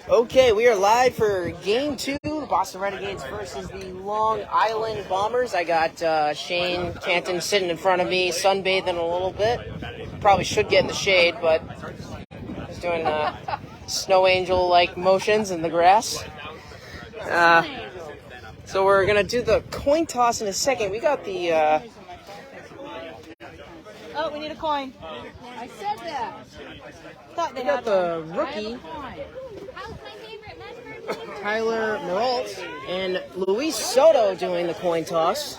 Okay, we are live for Game 2, Boston Renegades versus the Long Island Bombers. I got Shane Canton sitting in front of me, sunbathing a little bit. Probably should get in the shade, but he's doing snow angel-like motions in the grass. So we're going to do the coin toss in a second. We got the... Oh, we need a coin. I said that. Thought they we got the rookie, Tyler Meralt, and Luis Soto doing the coin toss.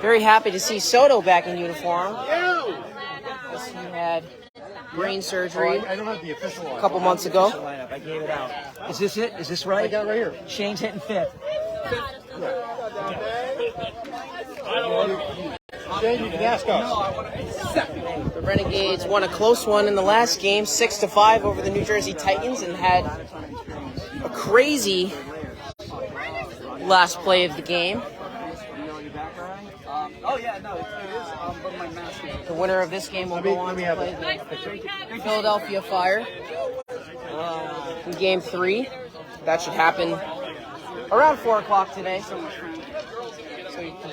Very happy to see Soto back in uniform. As he had brain surgery a couple months ago. I gave it out. Is this it? Is this right? I got it right here. Shane's hitting fifth. Shane, you can ask us. The Renegades won a close one in the last game, 6-5 over the New Jersey Titans, and had a crazy last play of the game. Oh, yeah, no, it is. But my mask is. The winner of this game will go on to play the Philadelphia Fire in Game 3. That should happen around 4 o'clock today, so you can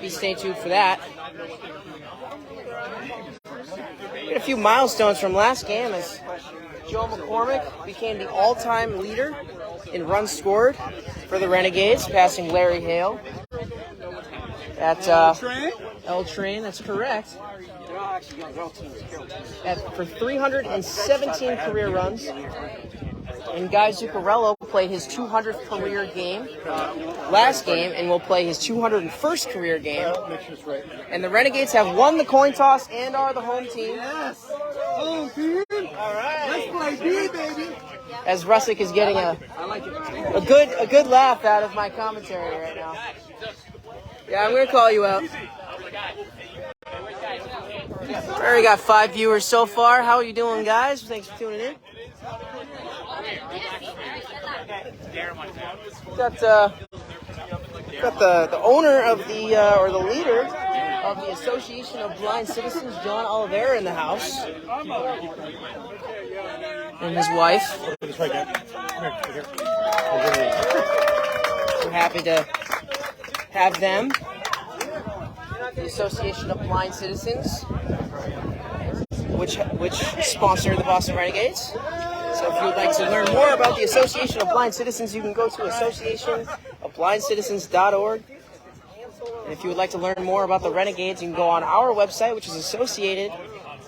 stay tuned for that. We had a few milestones from last game as Joe McCormick became the all-time leader in runs scored for the Renegades, passing Larry Hale at L Train. That's correct. For 317 career runs. And Guy Zuccarello played his 200th career game last game and will play his 201st career game. And the Renegades have won the coin toss and are the home team. Yes. Home team. All right. Let's play B, baby. As Russick is getting a good laugh out of my commentary right now. Yeah, I'm going to call you out. We already got 5 viewers so far. How are you doing, guys? Thanks for tuning in. Got the owner of the or the leader of the Association of Blind Citizens, John Oliveira, in the house, and his wife. We're happy to have them. The Association of Blind Citizens, which sponsor the Boston Renegades. So if you would like to learn more about the Association of Blind Citizens, you can go to associationofblindcitizens.org. And if you would like to learn more about the Renegades, you can go on our website, which is associated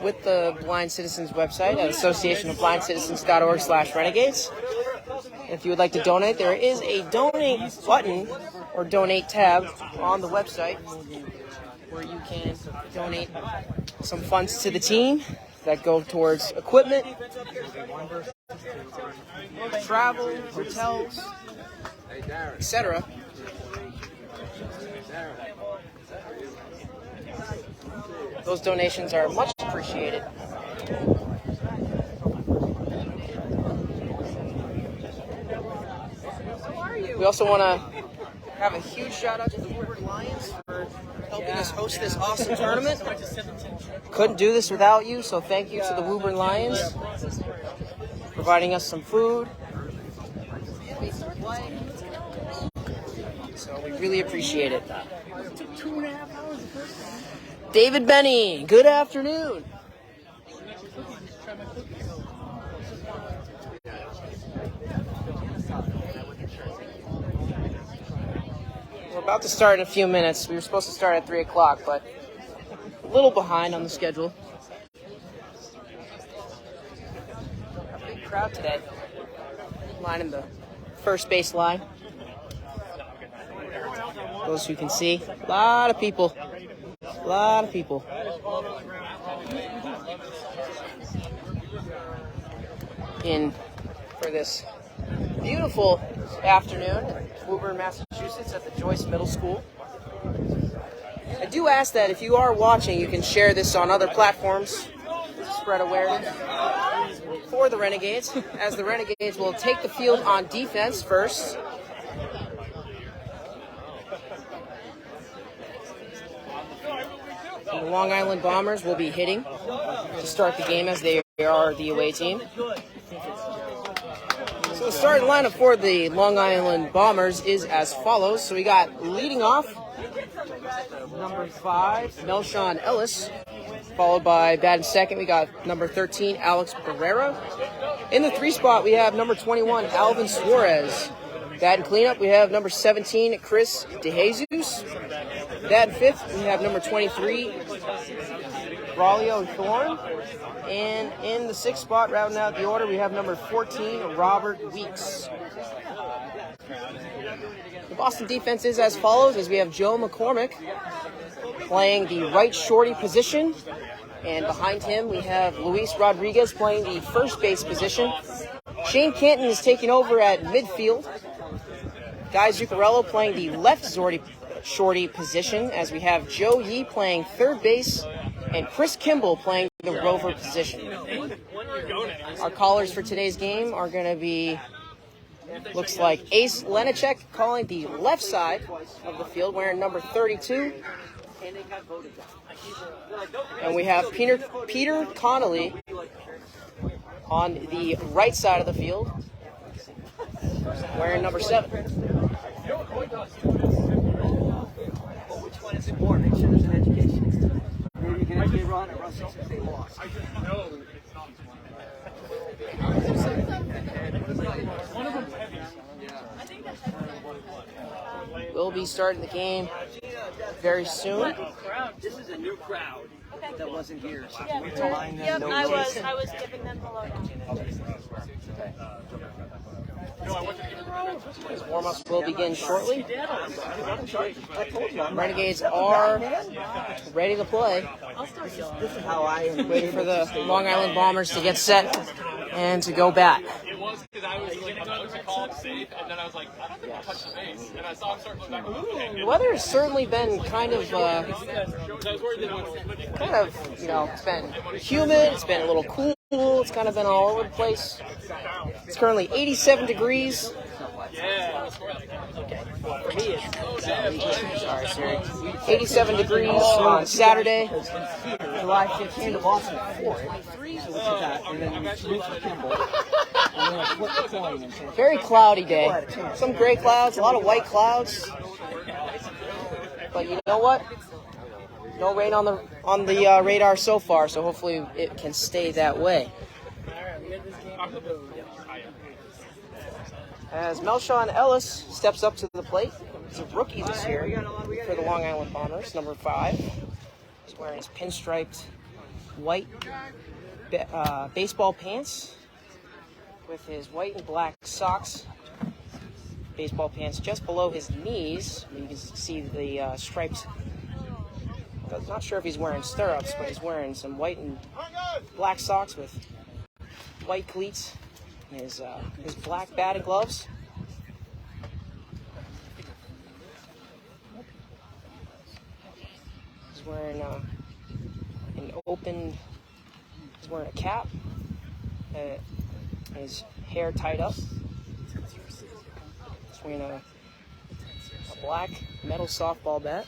with the Blind Citizens website at associationofblindcitizens.org/renegades. And if you would like to donate, there is a donate button or donate tab on the website where you can donate some funds to the team that go towards equipment, travel, hotels, etc. Those donations are much appreciated. We also want to have a huge shout out to the Woodward Lions for helping us host this awesome tournament. Couldn't do this without you, so thank you to the Woodward Lions providing us some food. So we really appreciate it. David Benny, good afternoon. We're about to start in a few minutes. We were supposed to start at 3 o'clock, but a little behind on the schedule. A big crowd today. Lining the first base line. Those who can see. A lot of people. A lot of people. In for this beautiful afternoon in Woburn, Massachusetts at the Joyce Middle School. I do ask that if you are watching, you can share this on other platforms to spread awareness for the Renegades, as the Renegades will take the field on defense first. And Long Island Bombers will be hitting to start the game as they are the away team. So the starting lineup for the Long Island Bombers is as follows. So we got leading off, number 5, Melshawn Ellis. Followed by batting second, we got number 13, Alex Barrera. In the 3 spot, we have number 21, Alvin Suarez. Batting cleanup, we have number 17, Chris DeJesus. Batting fifth, we have number 23, Braulio Thorne. And in the 6th spot, rounding out the order, we have number 14, Robert Weeks. The Boston defense is as follows, as we have Joe McCormick playing the right shorty position. And behind him, we have Luis Rodriguez playing the first base position. Shane Canton is taking over at midfield. Guy Zuccarello playing the left shorty position, as we have Joe Yee playing third base and Chris Kimball playing the rover position. Our callers for today's game are going to be, looks like Ace Lenacek calling the left side of the field, wearing number 32. And we have Peter Connolly on the right side of the field, wearing number 7. Which one is it more? Make sure there's an education. Maybe you can educate Ron and Russ since they lost. We'll be starting the game very soon. This is a new crowd that wasn't here. So Yep, I was giving them the load. Warm-ups will begin shortly. Renegades are ready to play. This is how I am. Waiting for the Long Island Bombers to get set and to go bat. It was because I was like about to call it safe, and then I was like, I don't think I touched the base. And I saw him start going back. The weather has certainly been kind of, it's been humid, it's been a little cool, it's kind of been all over the place. It's currently 87 degrees. Sorry, Siri. 87 degrees on Saturday, July 15th. To Boston for it. So we took that, and then we moved to Kimball. And then I flipped the coin and said, Very cloudy day. Some gray clouds, a lot of white clouds. But you know what? No rain on the radar so far, so hopefully it can stay that way. As Melshawn Ellis steps up to the plate, he's a rookie this year for the Long Island Bombers, number 5. He's wearing his pinstriped white baseball pants with his white and black socks. Baseball pants just below his knees. You can see the stripes. I'm not sure if he's wearing stirrups, but he's wearing some white and black socks with white cleats. His black batting gloves. He's wearing he's wearing a cap. His hair tied up. He's wearing a black metal softball bat.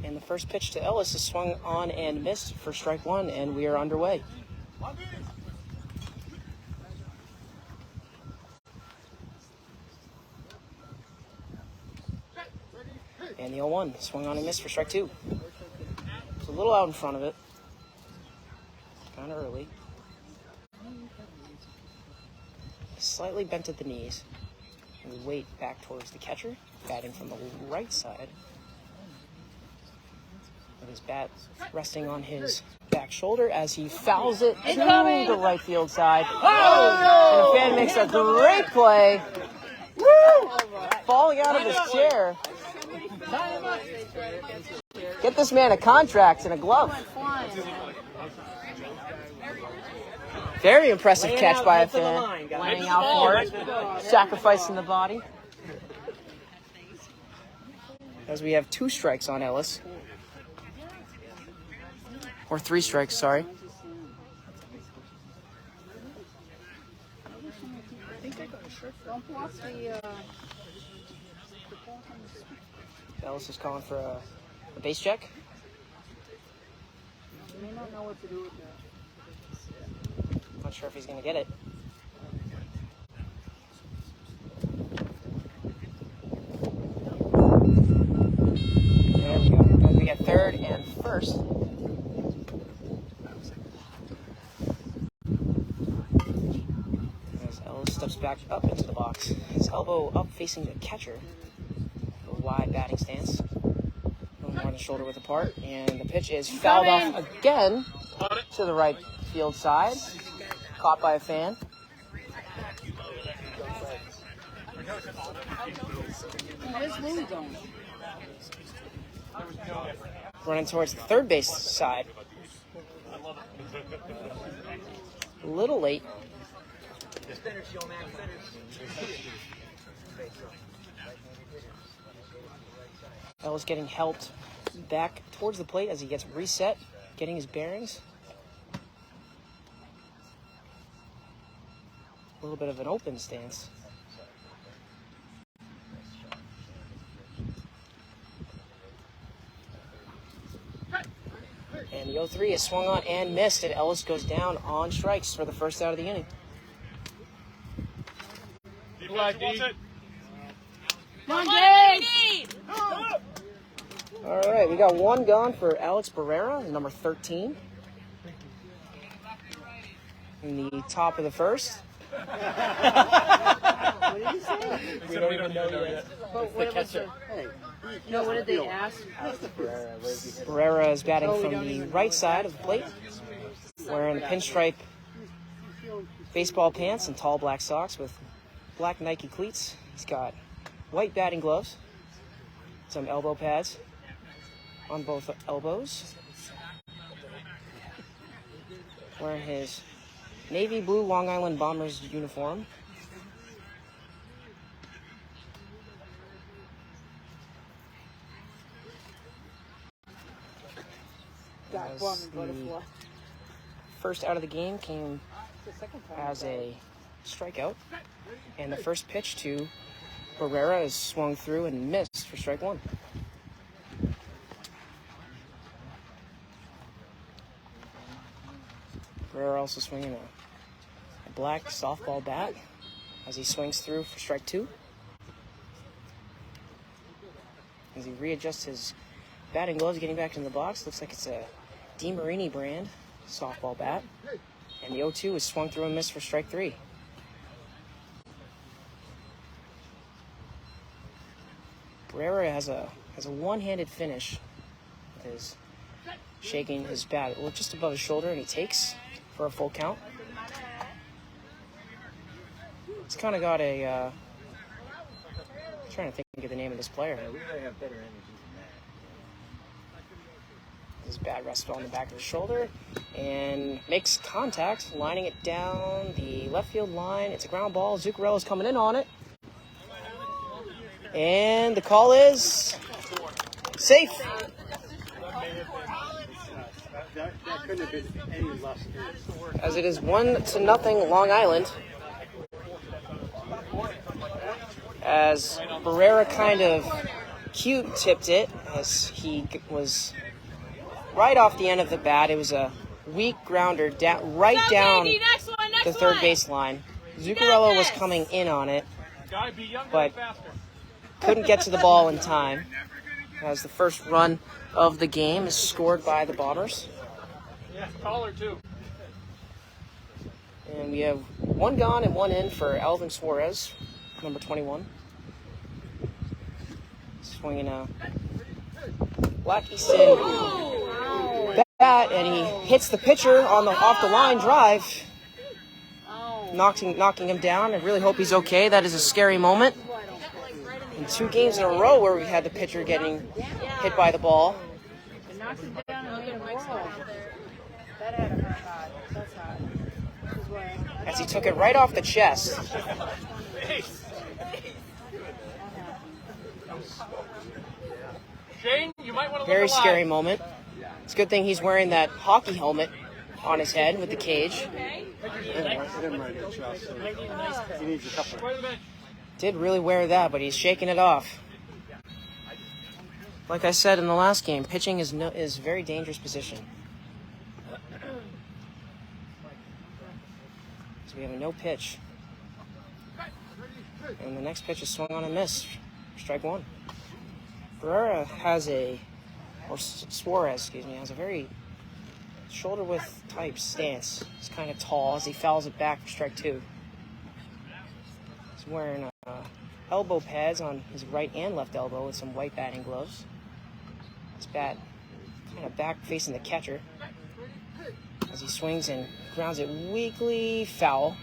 And the first pitch to Ellis is swung on and missed for strike 1, and we are underway. And the 0-1 swung on and missed for strike 2. It's a little out in front of it. Kind of early. Slightly bent at the knees. And we wait back towards the catcher, batting from the right side. With his bat resting on his back shoulder as he fouls it to the right field side. Oh! And the fan makes a great play. Woo! Falling out of his chair. Get this man a contract and a glove. Very impressive catch by a fan. Laying out for it. Sacrificing the body. As we have 2 strikes on Ellis. Or 3 strikes, sorry. Ellis is calling for a base check. You may not know what to do with that. Not sure if he's going to get it. There we go. We got third and first. As Ellis steps back up into the box. His elbow up facing the catcher. A wide batting stance. A little more than shoulder width apart. And the pitch is fouled off again to the right field side. Caught by a fan. Where's Lou going? Running towards the third base side. A little late. Ellis getting helped back towards the plate as he gets reset, getting his bearings. A little bit of an open stance. And the 0-3 is swung on and missed, and Ellis goes down on strikes for the first out of the inning. All right, we got one gone for Alex Barrera, number 13. In the top of the first. What did you say? We don't even know yet. But what was the... No, what did they ask? Barrera is batting from the right side of the plate, wearing pinstripe baseball pants and tall black socks with black Nike cleats. He's got white batting gloves, some elbow pads on both elbows, wearing his navy blue Long Island Bombers uniform. The first out of the game came as a strikeout, and the first pitch to Barrera is swung through and missed for strike one. Barrera also swinging a black softball bat as he swings through for strike two. As he readjusts his batting gloves, getting back into the box, looks like it's a DeMarini brand softball bat. And the 0-2 is swung through and missed for strike three. Barrera has a one-handed finish with his shaking his bat just above his shoulder, and he takes for a full count. It's kind of got a I'm trying to think of the name of this player. We really have better energy than that. His bat rests on the back of his shoulder and makes contact, lining it down the left field line. It's a ground ball. Zuccarella's coming in on it. And the call is safe. That couldn't have been any less. As it is 1-0 Long Island. As Barrera kind of cute tipped it as he was right off the end of the bat. It was a weak grounder right down the third base line. Zuccarello was coming in on it, but couldn't get to the ball in time. As the first run of the game is scored by the Bombers. Yeah, caller too. And we have one gone and one in for Alvin Suarez, number 21. Swinging a Black Easton bat, and he hits the pitcher on the off the line drive, knocking him down. I really hope he's okay. That is a scary moment. In 2 games in a row where we had the pitcher getting hit by the ball. As he took it right off the chest. Shane, you might want to Very scary moment. It's a good thing he's wearing that hockey helmet on his head with the cage. Did really wear that, but he's shaking it off. like I said in the last game, pitching is a very dangerous position. So we have a no pitch. And the next pitch is swung on and missed. Strike one. Barrera has Suarez, has a very shoulder width type stance. He's kind of tall as he fouls it back for strike two. He's wearing elbow pads on his right and left elbow with some white batting gloves. His bat kind of back facing the catcher as he swings and grounds it weakly foul.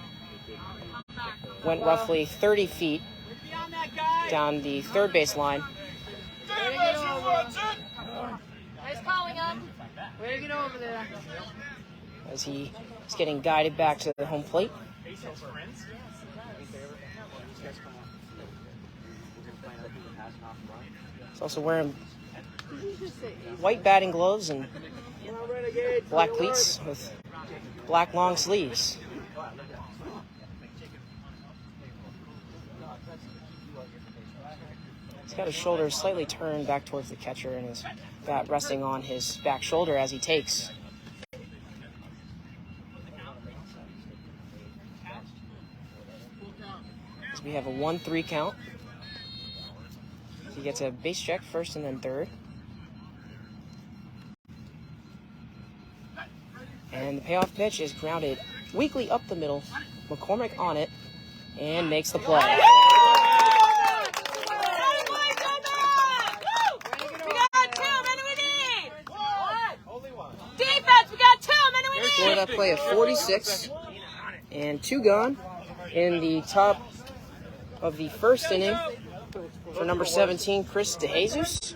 Went roughly 30 feet down the third base line. Nice calling him. Way to get over there. As he is getting guided back to the home plate. He's also wearing white batting gloves and black cleats with black long sleeves. He's got his shoulders slightly turned back towards the catcher and his bat resting on his back shoulder as he takes. As we have a 1-3 count. He gets a base check first and then third. And the payoff pitch is grounded weakly up the middle. McCormick on it and makes the play. Scored that play of 46 and 2 gone in the top of the first inning for number 17, Chris DeJesus.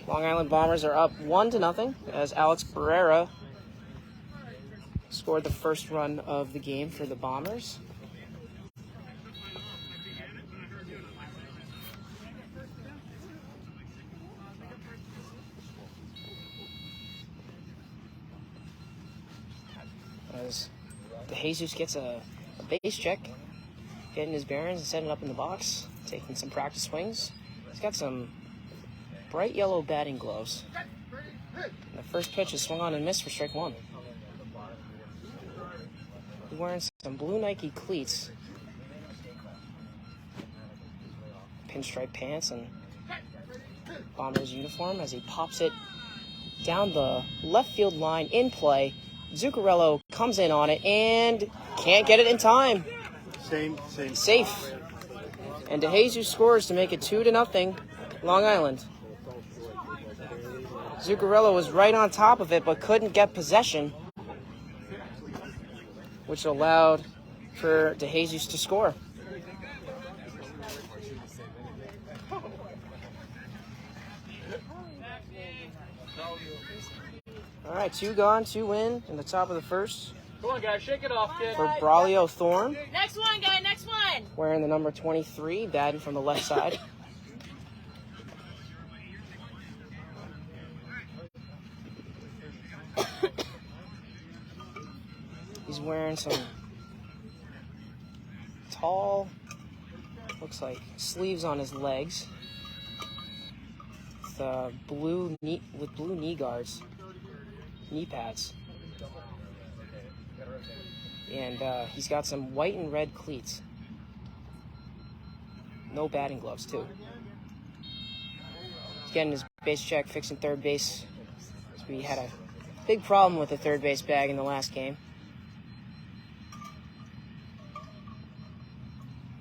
Long Island Bombers are up 1-0 as Alex Barrera scored the first run of the game for the Bombers. As DeJesus gets a base check, getting his bearings and setting up in the box, taking some practice swings. He's got some bright yellow batting gloves. And the first pitch is swung on and missed for strike one. He's wearing some blue Nike cleats, pinstripe pants, and Bombers uniform as he pops it down the left field line in play. Zuccarello comes in on it and can't get it in time. Same. Safe. And DeJesus scores to make it 2-0 Long Island. Zuccarello was right on top of it but couldn't get possession, which allowed for DeJesus to score. All right, 2 gone, 2 in the top of the first. Come on, guys, shake it off, kid. For Braulio Thorne. Next one, guy, next one. Wearing the number 23, batting from the left side. He's wearing some tall, looks like sleeves on his legs. With blue knee guards. Knee pads. And he's got some white and red cleats. No batting gloves, too. He's getting his base check, fixing third base. We had a big problem with the third base bag in the last game.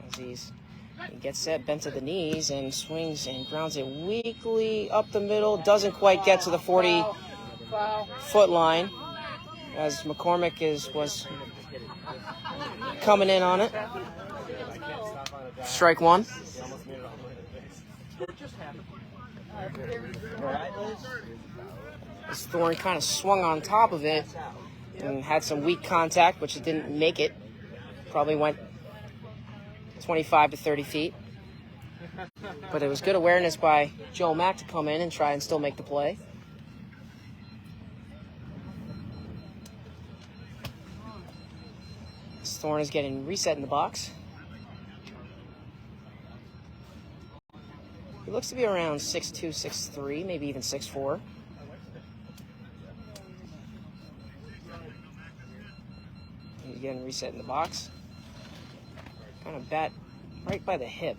As he gets set, bent to the knees, and swings and grounds it weakly up the middle. Doesn't quite get to the 40-foot line, as McCormick was coming in on it. Strike one. As Thorne kind of swung on top of it and had some weak contact, which it didn't make it. Probably went 25 to 30 feet. But it was good awareness by Joe Mack to come in and try and still make the play. Thorne is getting reset in the box. looks to be around 6'2", 6'3", maybe even 6'4". He's getting reset in the box. Kind of bat right by the hip.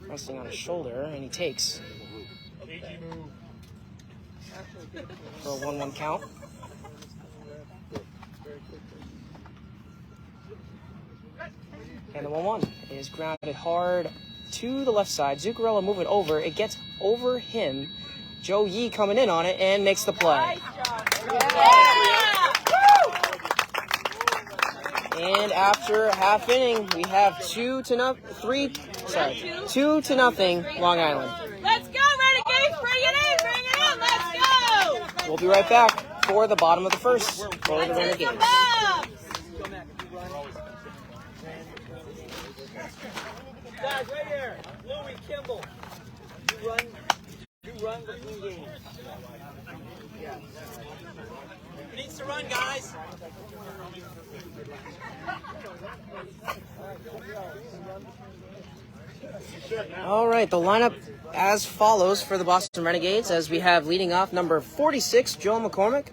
Resting on his shoulder, and he takes for a 1-1 count. And the 1-1 is grounded hard to the left side. Zuccarello moving over. It gets over him. Joe Yee coming in on it and makes the play. And after half inning, we have 2 to nothing Long Island. Let's go, Renegades! Bring it in! Let's go! We'll be right back for the bottom of the first for the Renegades. Guys, right here. Louis Kimball. You run between games. Who needs to run, guys? All right, the lineup as follows for the Boston Renegades, as we have leading off number 46, Joe McCormick,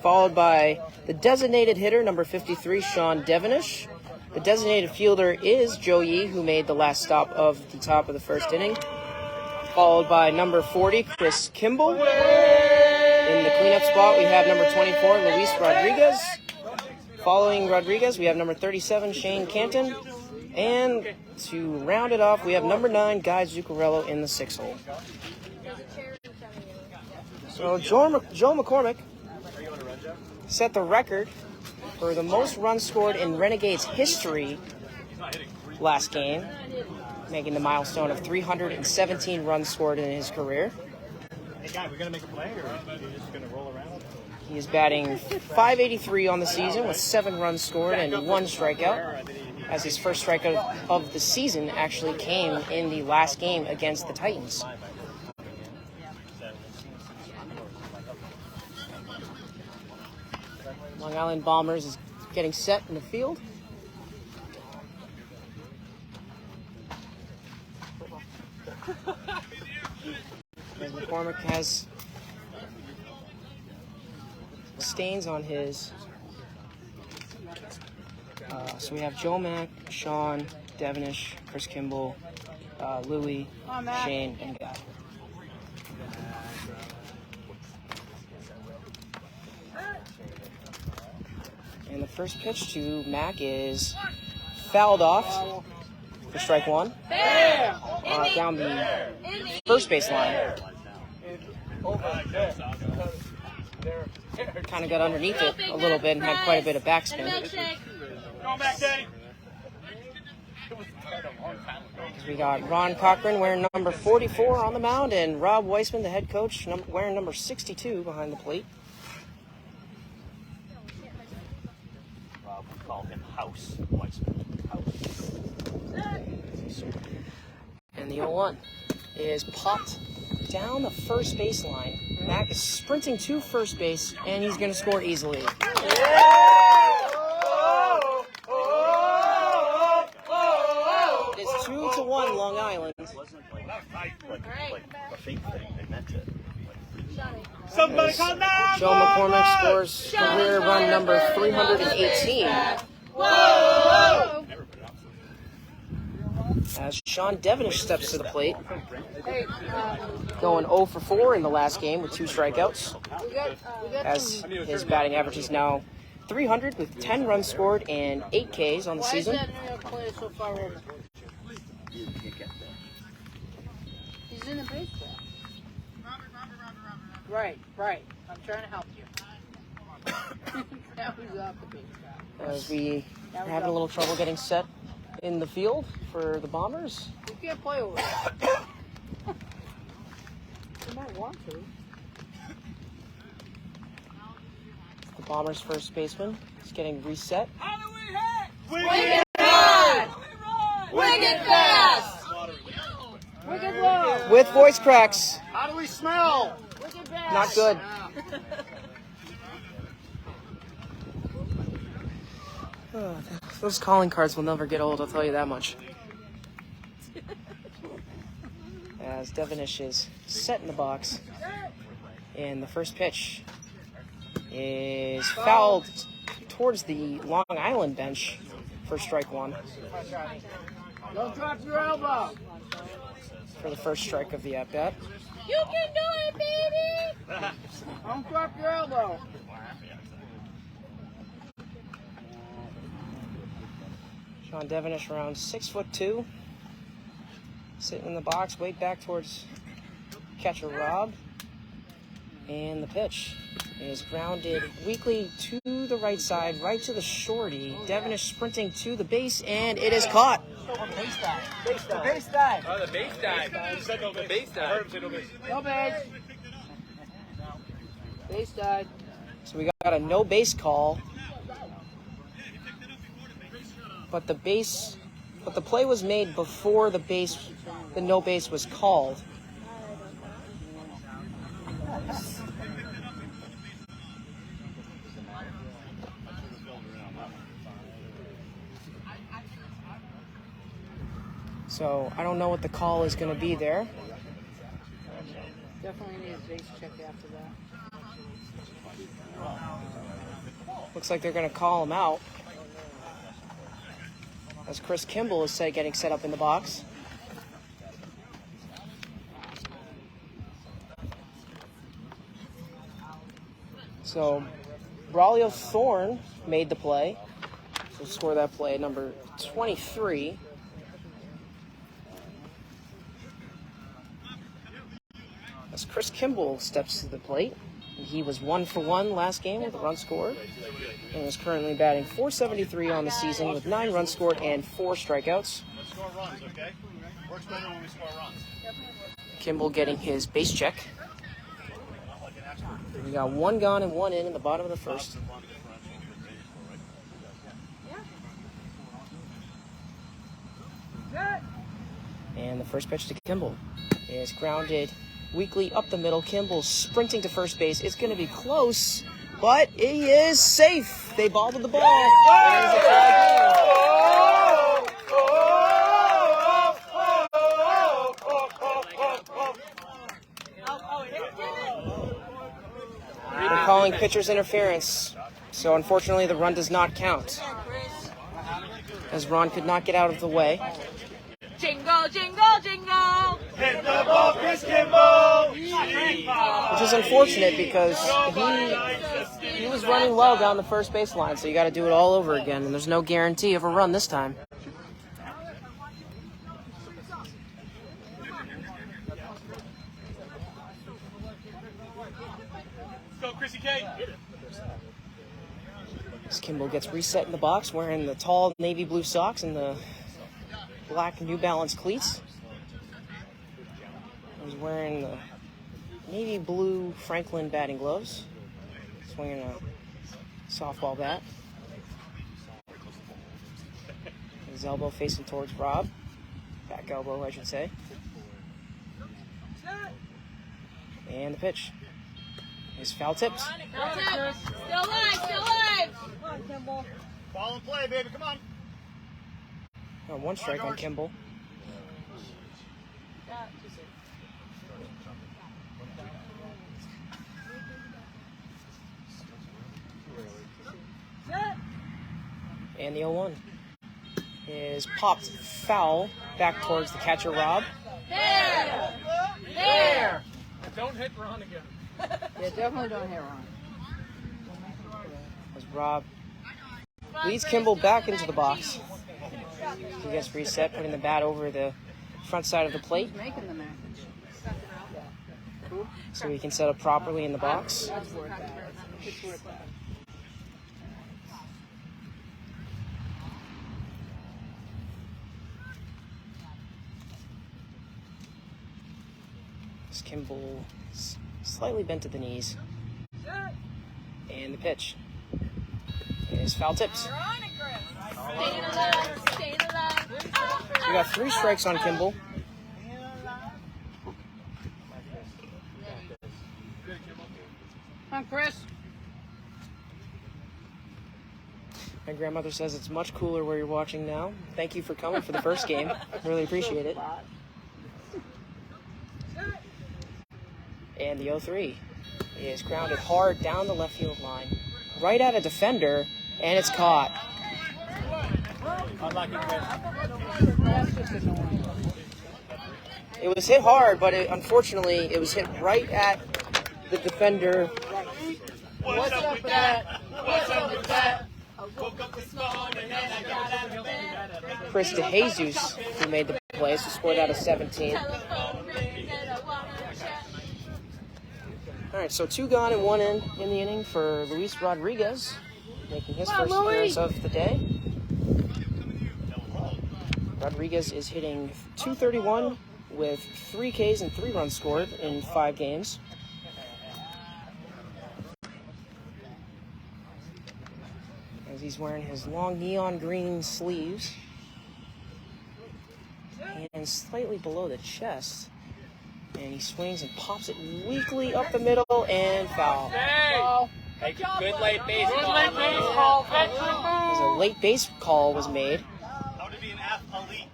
followed by the designated hitter, number 53, Sean Devenish. The designated fielder is Joe Yee, who made the last stop of the top of the first inning, followed by number 40, Chris Kimball. In the cleanup spot, we have number 24, Luis Rodriguez. Following Rodriguez, we have number 37, Shane Canton. And to round it off, we have number 9, Guy Zuccarello in the 6-hole. So Joe McCormick set the record for the most runs scored in Renegades history last game, making the milestone of 317 runs scored in his career. Hey, guy, we gonna make a play, or are you just gonna roll around? He is batting .583 on the season with 7 runs scored and 1 strikeout, as his first strikeout of the season actually came in the last game against the Titans. Long Island Bombers is getting set in the field. And McCormick has stains on his. So we have Joe Mack, Sean, Devenish, Chris Kimball, Louie, Shane, and Guy. And the first pitch to Mack is fouled off for strike 1. Down the first base line. Kind of got underneath it a little bit and had quite a bit of backspin. Go back, Daddy. We got Ron Cochran wearing number 44 on the mound, and Rob Weissman, the head coach, wearing number 62 behind the plate. Rob, we call him House Weissman. House. And the 0-1 is popped down the first base line. Mack is sprinting to first base, and he's going to score easily. It is 2-1 Long Island. It wasn't like a fake thing. They meant it. Somebody call now. Joe McCormick scores career run number 318. As Sean Devenish steps to the plate, going 0 for 4 in the last game with 2 strikeouts, as his batting average is now 300 with 10 runs scored and 8 Ks on the season. He's in the baseball. Right. I'm trying to help you. That was off the baseball. As we are having a little trouble getting set in the field for the Bombers. You can't play over it. You might want to. The Bombers' first baseman is getting reset. How do we hit? Wicked hard! Wicked fast! Wicked low! With voice cracks. How do we smell? Wicked fast! Not good. Those calling cards will never get old, I'll tell you that much. as Devonish is set in the box. And the first pitch is fouled towards the Long Island bench for strike one. Don't drop your elbow. For the first strike of the at-bat. You can do it, baby! Don't drop your elbow. Sean Devonish, around 6'2", sitting in the box, way back towards catcher Rob. And the pitch is grounded weakly to the right side, right to the shorty. Devonish sprinting to the base, and it is caught. Base dive. Base dive. Oh, the base dive. You said no base. Base dive. I heard him say no base. No base. Base dive. So we got a no base call. But the play was made before the no base was called. So I don't know what the call is going to be there. Definitely need a base check after that. Looks like they're going to call him out. As Chris Kimball is getting set up in the box. So Braulio Thorne made the play. So score that play, number 23. As Chris Kimball steps to the plate. He was 1 for 1 last game with a run scored and is currently batting .473 on the season with 9 runs scored and 4 strikeouts. Let's score runs, okay? Works better when we score runs. Kimball getting his base check. We got 1 gone and 1 in the bottom of the first. And the first pitch to Kimball is grounded weakly up the middle. Kimball sprinting to first base. It's going to be close, but he is safe. They balled the ball. It is a tie game. They're calling pitcher's interference. So unfortunately the run does not count, as Ron could not get out of the way. Jingle, jingle, jingle! Hit the ball, Chris Kimball! Which is unfortunate because he was running well down the first baseline, so you got to do it all over again, and there's no guarantee of a run this time. Let's go, Chrissy K. As Kimball gets reset in the box, wearing the tall navy blue socks and the black New Balance cleats. He's wearing the navy blue Franklin batting gloves, swinging a softball bat. His elbow facing towards Rob. Back elbow, I should say. And the pitch is foul tipped. Still alive, still alive! Come on, Kimball. Ball and play, baby, come on. 1 strike on Kimball. And the 0-1 is popped foul back towards the catcher Rob. There! There! Don't hit Ron again. Yeah, definitely don't hit Ron. As Rob leads Kimball back into the box. He gets reset, putting the bat over the front side of the plate He's making the match. so he can set up properly in the box. That's worth that. It's worth that. As Kimball slightly bent at the knees. And the pitch is foul tipped. Staying alive, staying alive. We got 3 strikes on Kimball. Come on, Chris. My grandmother says it's much cooler where you're watching now. Thank you for coming for the first game. Really appreciate it. And the 0-3 is grounded hard down the left field line, right at a defender, and it's caught. It was hit hard, but unfortunately, it was hit right at the defender. What's up with that? What's up with that? Woke up this morning and I got out of bed. Chris DeJesus, who made the play, so scored out of 17. All right, so 2 gone and 1 in the inning for Luis Rodriguez, making his first appearance of the day. Rodriguez is hitting .231 with 3 Ks and 3 runs scored in 5 games. As he's wearing his long neon green sleeves and slightly below the chest. And he swings and pops it weakly up the middle and foul. Hey, good late base call. As a late base call was made. How to be an athlete.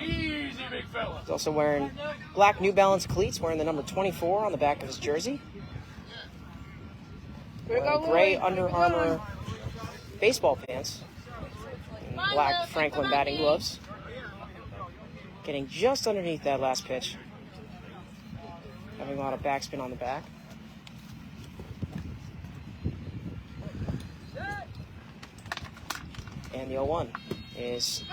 Easy, big fella. He's also wearing black New Balance cleats, wearing the number 24 on the back of his jersey. Gray Under Armour baseball pants. And black Franklin batting gloves. Getting just underneath that last pitch. Having a lot of backspin on the back. And the 0-1 is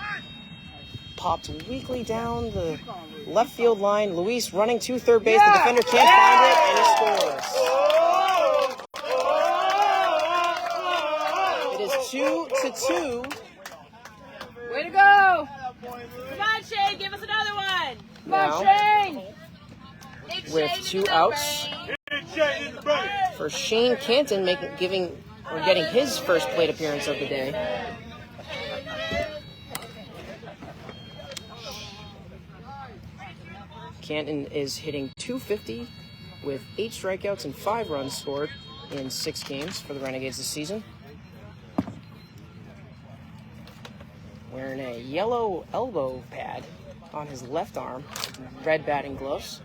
popped weakly down the left field line. Luis running to third base. The defender can't find it, and he scores. It is 2-2. Way to go! Come on, Shane, give us another one! Come on, Shane! With 2 outs for Shane Canton getting his first plate appearance of the day. Canton is hitting .250 with 8 strikeouts and 5 runs scored in 6 games for the Renegades this season. Wearing a yellow elbow pad on his left arm, red batting gloves.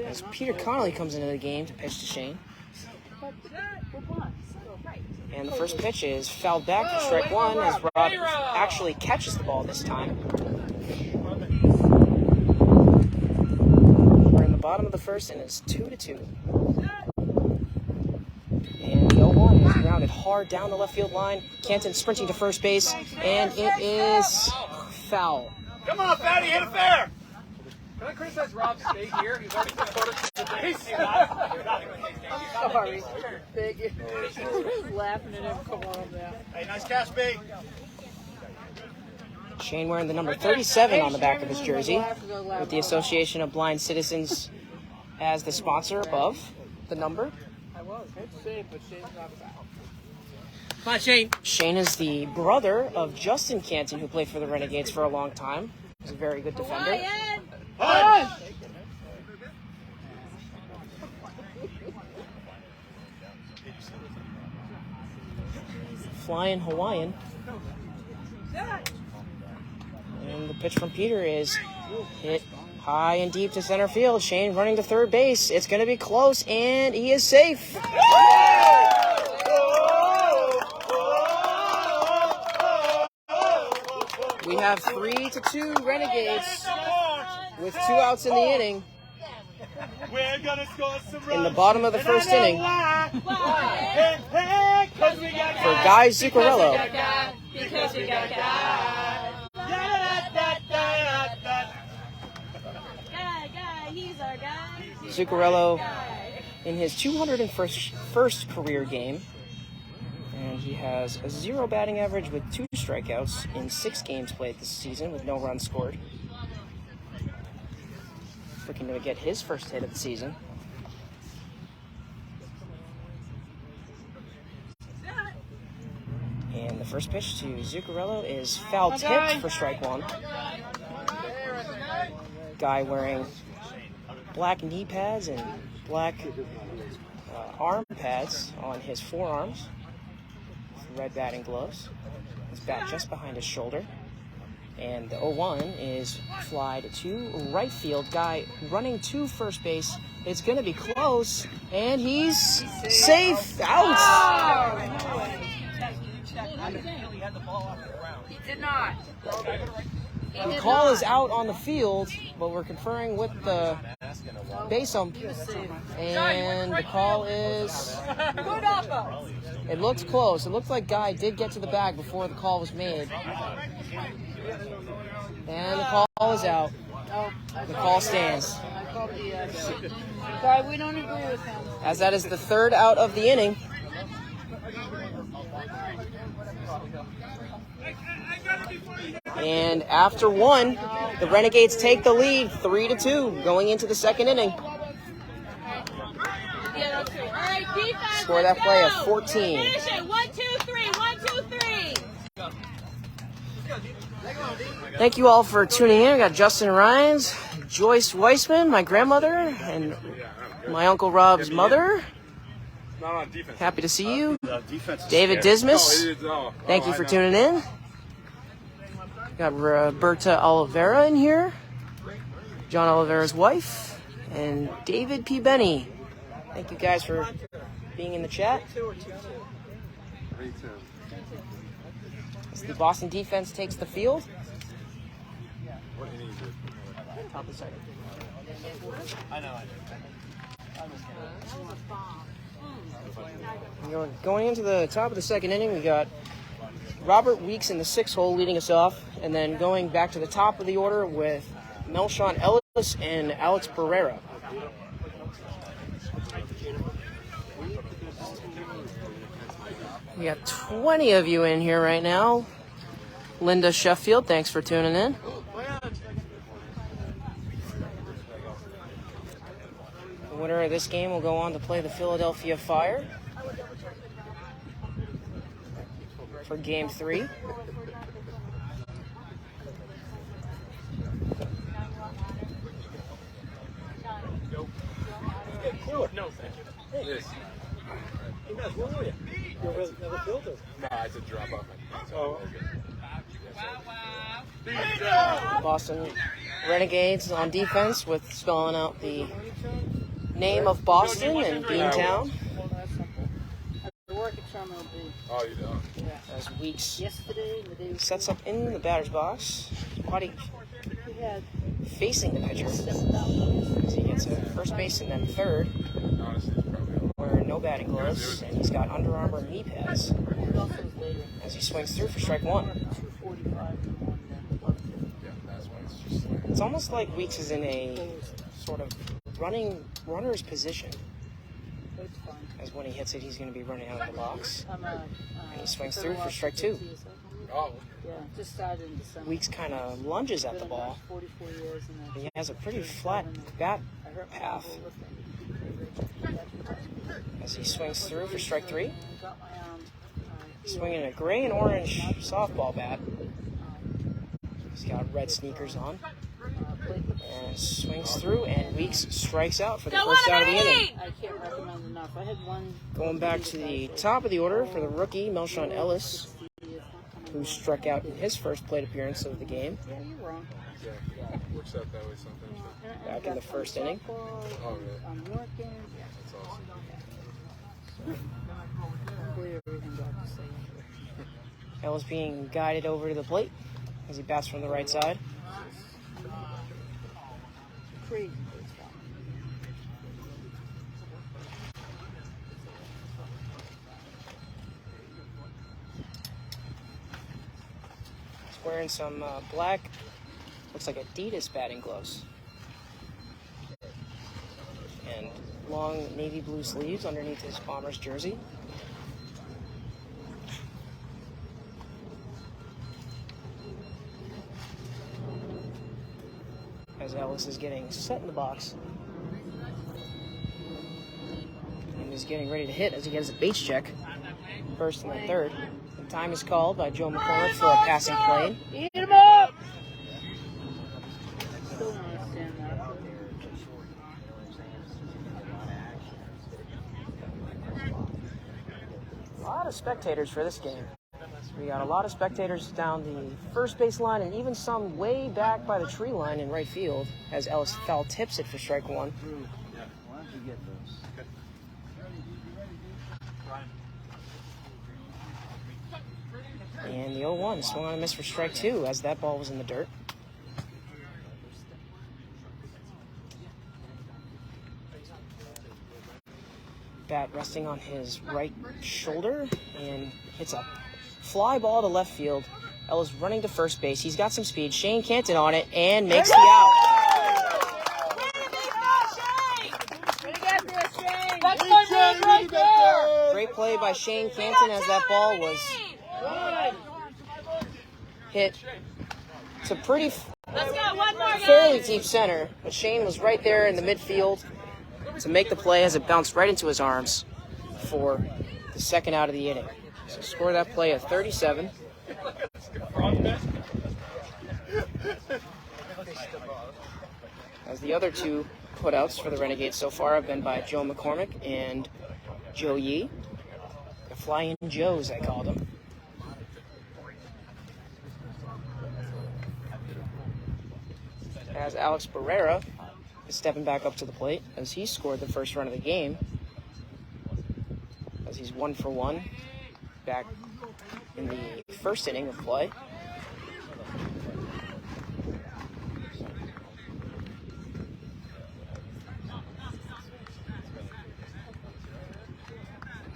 As Peter Connolly comes into the game to pitch to Shane. And the first pitch is fouled back for strike 1 as Rod actually catches the ball this time. We're in the bottom of the first and it's 2-2. And the 0-1 is grounded hard down the left field line. Canton sprinting to first base, and it is foul. Come on, Fatty, hit it fair. Can I criticize Rob's stay here? He's already put photos of the base. Sorry. Big. Laughing at him. Come on, man. Hey, nice catch, B. Shane wearing the number 37 on the back of his jersey, with the Association of Blind Citizens as the sponsor above the number. Come on, Shane. Shane is the brother of Justin Canton, who played for the Renegades for a long time. He's a very good defender. Flying Hawaiian. And the pitch from Peter is hit high and deep to center field. Shane running to third base. It's going to be close, and he is safe. We have 3-2 Renegades with 2 outs in the inning. We're gonna score some runs. In the bottom of the first inning. For Guy Zuccarello. Because we got Guy, he's our guy. Zuccarello in his 201st career game. And he has a 0 batting average with 2 strikeouts in 6 games played this season with no runs scored. Looking to get his first hit of the season. And the first pitch to Zuccarello is foul tipped for strike 1. Guy wearing black knee pads and black arm pads on his forearms. Red batting gloves. His bat just behind his shoulder. And the 0-1 is fly to right field. Guy running to first base. It's going to be close, and he's safe. Out. He did not. The call is out on the field, but we're conferring with the base ump, and the call is. It looks close. It looks like Guy did get to the bag before the call was made. And the call is out. The call stands. Sorry, we don't agree with him. As that is the third out of the inning. And after one, the Renegades take the lead 3-2 going into the second inning. Yeah, that's true. All right, defense. Score that play of 14. Finish it. 1, 2, 3. 1, 2, 3. Thank you all for tuning in. We got Justin Ryans, Joyce Weissman, my grandmother, and my Uncle Rob's mother. Happy to see you. David Dismas, thank you for tuning in. Got Roberta Oliveira in here, John Oliveira's wife, and David P. Benny. Thank you guys for being in the chat. As the Boston defense takes the field. Top of the second. Going into the top of the second inning, we got Robert Weeks in the 6th hole leading us off, and then going back to the top of the order with Melshawn Ellis and Alex Pereira. We got 20 of you in here right now. Linda Sheffield, thanks for tuning in. The winner of this game will go on to play the Philadelphia Fire for Game 3. No, thank you. Yes. No, I said drop off. Oh, okay. Boston Renegades on defense with spelling out the name of Boston and Beantown. Oh, you don't? As Weeks Yesterday, the day sets up in the batter's box. Body facing the pitcher. As he gets a first base and then third. Honestly, it's probably Wearing no batting gloves, and he's got Under Armour knee pads as he swings through for strike one. yeah, that's why it's just like, It's almost like Weeks is in a sort of runner's position. As when he hits it, he's going to be running out of the box. And he swings through for strike two. oh, Yeah, just started in December. Weeks kind of lunges at the ball. 44 years and He has a pretty flat bat path as he swings through for strike three. Swinging a gray and orange softball bat. He's got red sneakers on. And swings through, and Weeks strikes out for the first out of the inning. I can't recommend enough. I had one. Going back to the top of the order for the rookie, Melshawn Ellis, who struck out in his first plate appearance of the game. Yeah, you're wrong. yeah, works out that way sometimes. Back in the first inning. Oh, really? I'm working. That's awesome. I believe everything God to say. Ellis being guided over to the plate as he bats from the right side. Crazy. He's wearing some black, looks like Adidas batting gloves. And long navy blue sleeves underneath his Bombers jersey. As Ellis is getting set in the box. And is getting ready to hit as he gets a base check. First and then third. The time is called by Joe McCormick for a passing plane. Eat him up! Still don't understand that. A lot of spectators for this game. We got a lot of spectators down the first base line and even some way back by the tree line in right field as Ellis foul tips it for strike one. Why don't you get those? And the 0-1 swung on a miss for strike two as that ball was in the dirt. Bat resting on his right shoulder and hits a fly ball to left field. Ellis running to first base. He's got some speed. Shane Canton on it and makes the out. Great play by Shane Canton as that ball was hit to fairly deep center, but Shane was right there in the midfield to make the play as it bounced right into his arms for the second out of the inning. So score that play at 37. As the other two putouts for the Renegades so far have been by Joe McCormick and Joe Yee. The Flying Joes, I called them. As Alex Barrera is stepping back up to the plate as he scored the first run of the game. As he's 1 for 1 back in the first inning of play.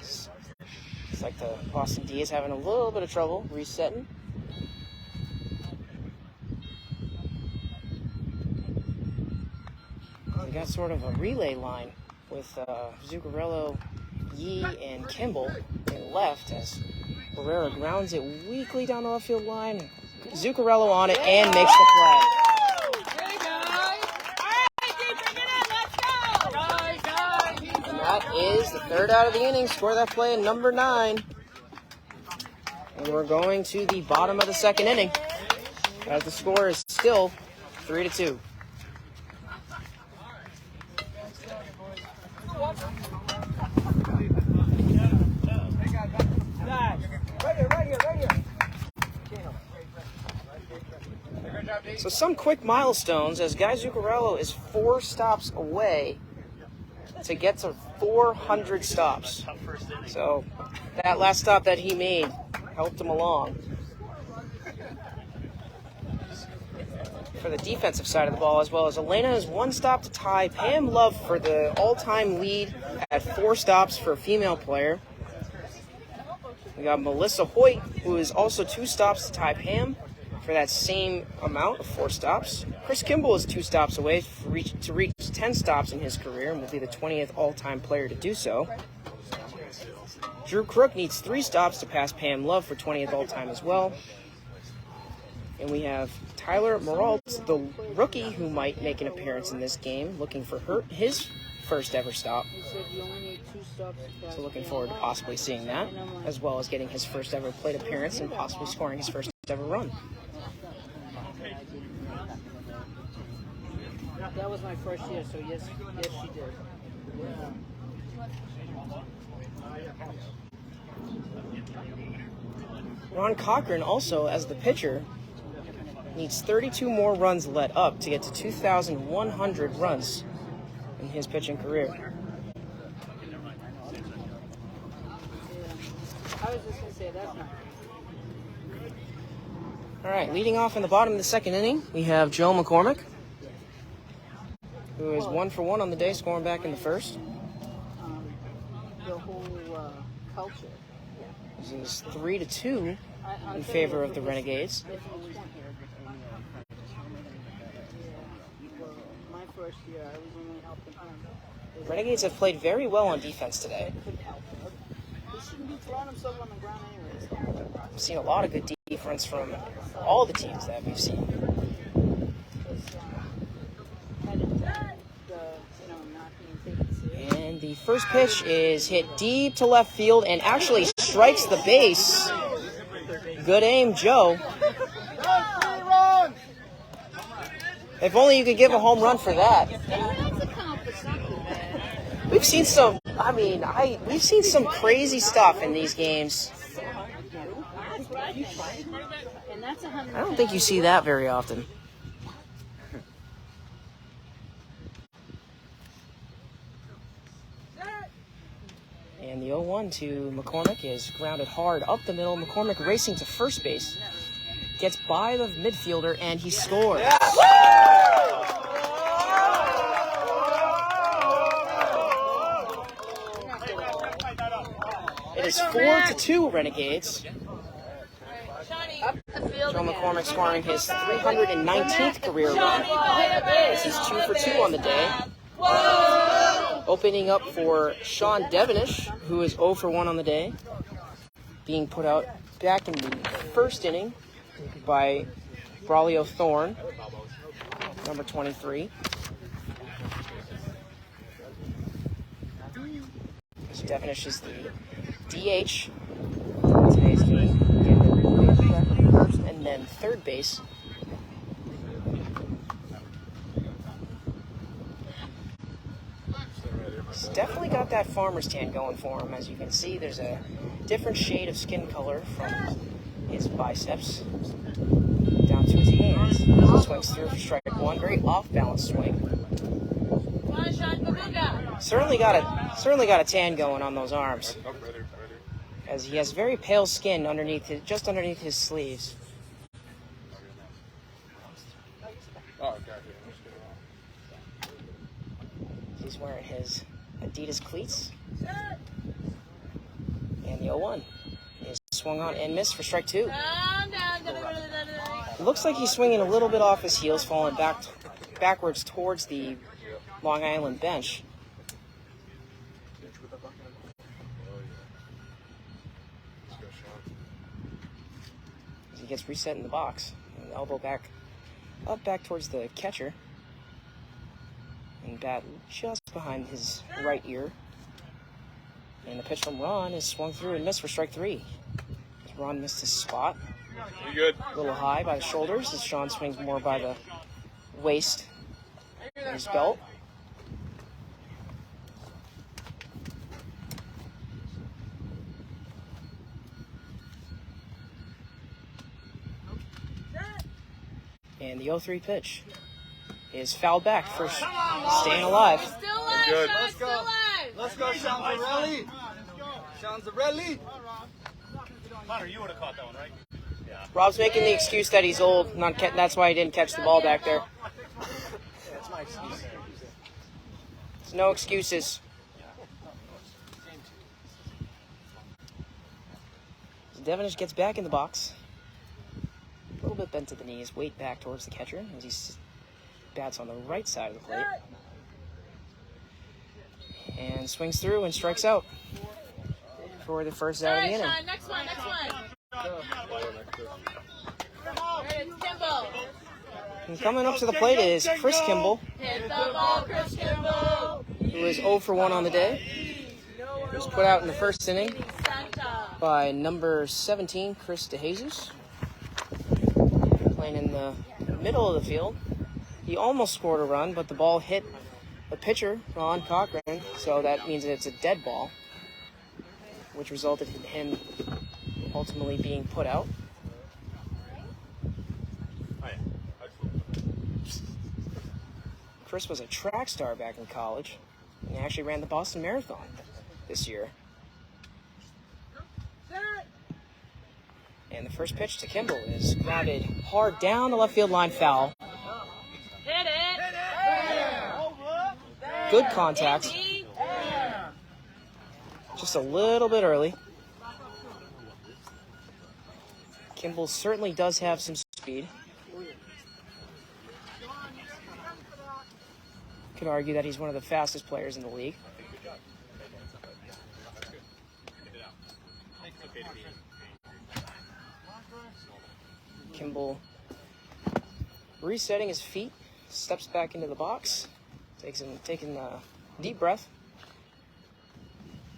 It's like the Boston D is having a little bit of trouble resetting. We got sort of a relay line with Zuccarello, Yee, and Kimball in left as Barrera grounds it weakly down the left field line. Zuccarello on it and makes the play. And that is the third out of the inning. Score that play in number 9. And we're going to the bottom of the second inning as the score is still 3-2. So some quick milestones as Guy Zuccarello is 4 stops away to get to 400 stops. So that last stop that he made helped him along. For the defensive side of the ball, as well as Elena is 1 stop to tie Pam Love for the all-time lead at 4 stops for a female player. We got Melissa Hoyt, who is also 2 stops to tie Pam for that same amount of 4 stops. Chris Kimball is 2 stops away to reach 10 stops in his career and will be the 20th all-time player to do so. Drew Crook needs 3 stops to pass Pam Love for 20th all-time as well. And we have Tyler Moralt, the rookie who might make an appearance in this game, looking for his first ever stop. So looking forward to possibly seeing that, as well as getting his first ever plate appearance and possibly scoring his first ever run. That was my first year, so yes, she did. Ron Cochran also, as the pitcher, needs 32 more runs let up to get to 2,100 runs in his pitching career. I was just going to say, that's not. All right, leading off in the bottom of the second inning, we have Joe McCormick, who is 1 for 1 on the day, scoring back in the first. The whole culture. This is 3-2 in favor of the Renegades. My first year, I was only helping him. Renegades have played very well on defense today. They shouldn't be throwing themselves on the ground anyways. We've seen a lot of good defense from all the teams that we've seen. And the first pitch is hit deep to left field and actually strikes the base. Good aim, Joe. If only you could give a home run for that. We've seen some, we've seen some crazy stuff in these games. And that's 100. I don't think you see that very often. And the 0-1 to McCormick is grounded hard up the middle. McCormick racing to first base. Gets by the midfielder, and he scores. It is 4-2 Renegades. Joe McCormick scoring his 319th career run. This is 2 for 2 on the day. Opening up for Sean Devenish, who is 0 for 1 on the day. Being put out back in the first inning by Braulio Thorne, number 23. So Devenish is the DH in today's game. Again, first and then third base. He's definitely got that farmer's tan going for him. As you can see, there's a different shade of skin color from his biceps down to his hands. He swings through for strike one. Very off-balance swing. Certainly got a tan going on those arms, as he has very pale skin just underneath his sleeves. He's wearing his Adidas cleats. And the 0-1 is swung on and missed for strike two. It looks like he's swinging a little bit off his heels, falling backwards towards the Long Island bench. As he gets reset in the box, and elbow back towards the catcher. And bat just behind his right ear. And the pitch from Ron is swung through and missed for strike three. Ron missed his spot. You good? A little high by the shoulders, as Sean swings more by the waist of his belt. And the 0-3 pitch is fouled back for staying alive. Still alive, Good. Sean, still alive. Let's go, Shanzarelli. Shanzarelli. Connor, you would have caught that one, right? Yeah. Rob's making the excuse that he's old. That's why he didn't catch the ball back there. That's my excuse. There's no excuses. So Devenish gets back in the box. A little bit bent to the knees, weight back towards the catcher as he bats on the right side of the plate. And swings through and strikes out for the first out of the inning. Sean, next one. It's Kimball. And coming up to the plate is Chris Kimball, Hit the ball, Chris Kimball. who is 0 for 1 on the day. He was put out in the first inning by number 17, Chris DeJesus. Playing in the middle of the field. He almost scored a run, but the ball hit the pitcher, Ron Cochran, so that means that it's a dead ball, which resulted in him ultimately being put out. Chris was a track star back in college, and he actually ran the Boston Marathon this year. And the first pitch to Kimball is grounded hard down the left field line, foul. Hit it. Good contact. Just a little bit early. Kimball certainly does have some speed. Could argue that he's one of the fastest players in the league. Kimball resetting his feet, steps back into the box, taking a deep breath.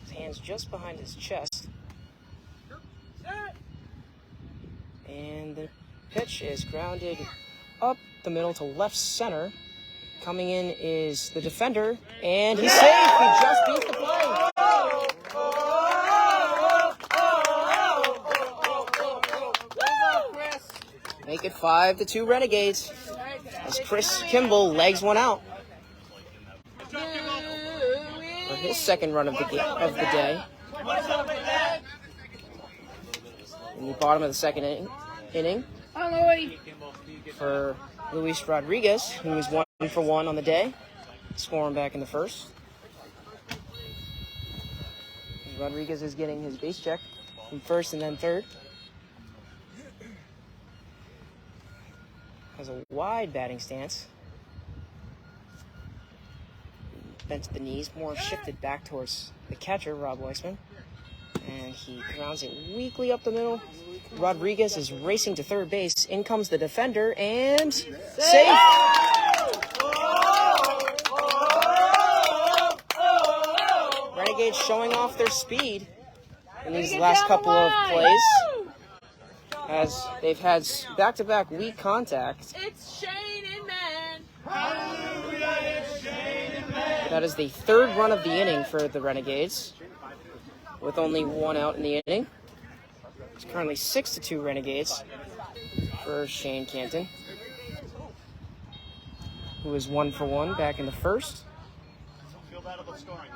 His hands just behind his chest. And the pitch is grounded up the middle to left center. Coming in is the defender, and he's safe. He just beat the play. Make it 5-2 Renegades. As Chris Kimball legs one out for his second run of the day. In the bottom of the second inning for Luis Rodriguez, who was 1 for 1 on the day, scoring back in the first. Rodriguez is getting his base check from first and then third. Has a wide batting stance. Bent to the knees, more shifted back towards the catcher, Rob Weissman. And he grounds it weakly up the middle. Rodriguez is racing to third base. In comes the defender and safe. Renegades showing off their speed in these last couple of plays, as they've had back-to-back weak contacts. It's Shane and Man. That is the third run of the inning for the Renegades, with only 1 out in the inning. It's currently 6-2 Renegades for Shane Canton, who was 1 for 1 back in the first. Feel bad about scoring.